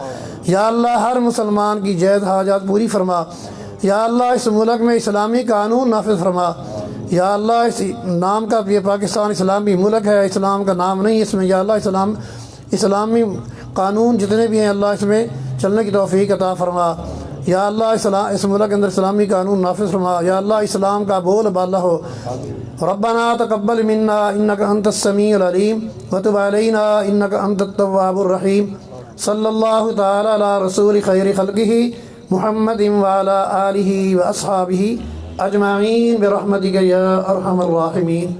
یا اللہ ہر مسلمان کی جائز حاجات پوری فرما، یا اللہ اس ملک میں اسلامی قانون نافذ فرما، یا اللہ اس نام کا یہ پاکستان اسلامی ملک ہے، اسلام کا نام نہیں اس میں، یا اللہ اسلامی قانون جتنے بھی ہیں اللہ اس میں چلنے کی توفیق عطا فرما۔ یا اللہ اس ملک کے اندر اسلامی قانون نافذ فرما، یا اللہ اسلام کا بول بالا ہو۔ ربنا تقبل منا انک انت السمیع العلیم وتب علینا انک انت التواب الرحیم۔ صلی اللہ تعالی علی رسول خیر خلقہ محمد وعلی آلہ واصحابہ اجمعین برحمتک یا ارحم الراحمین۔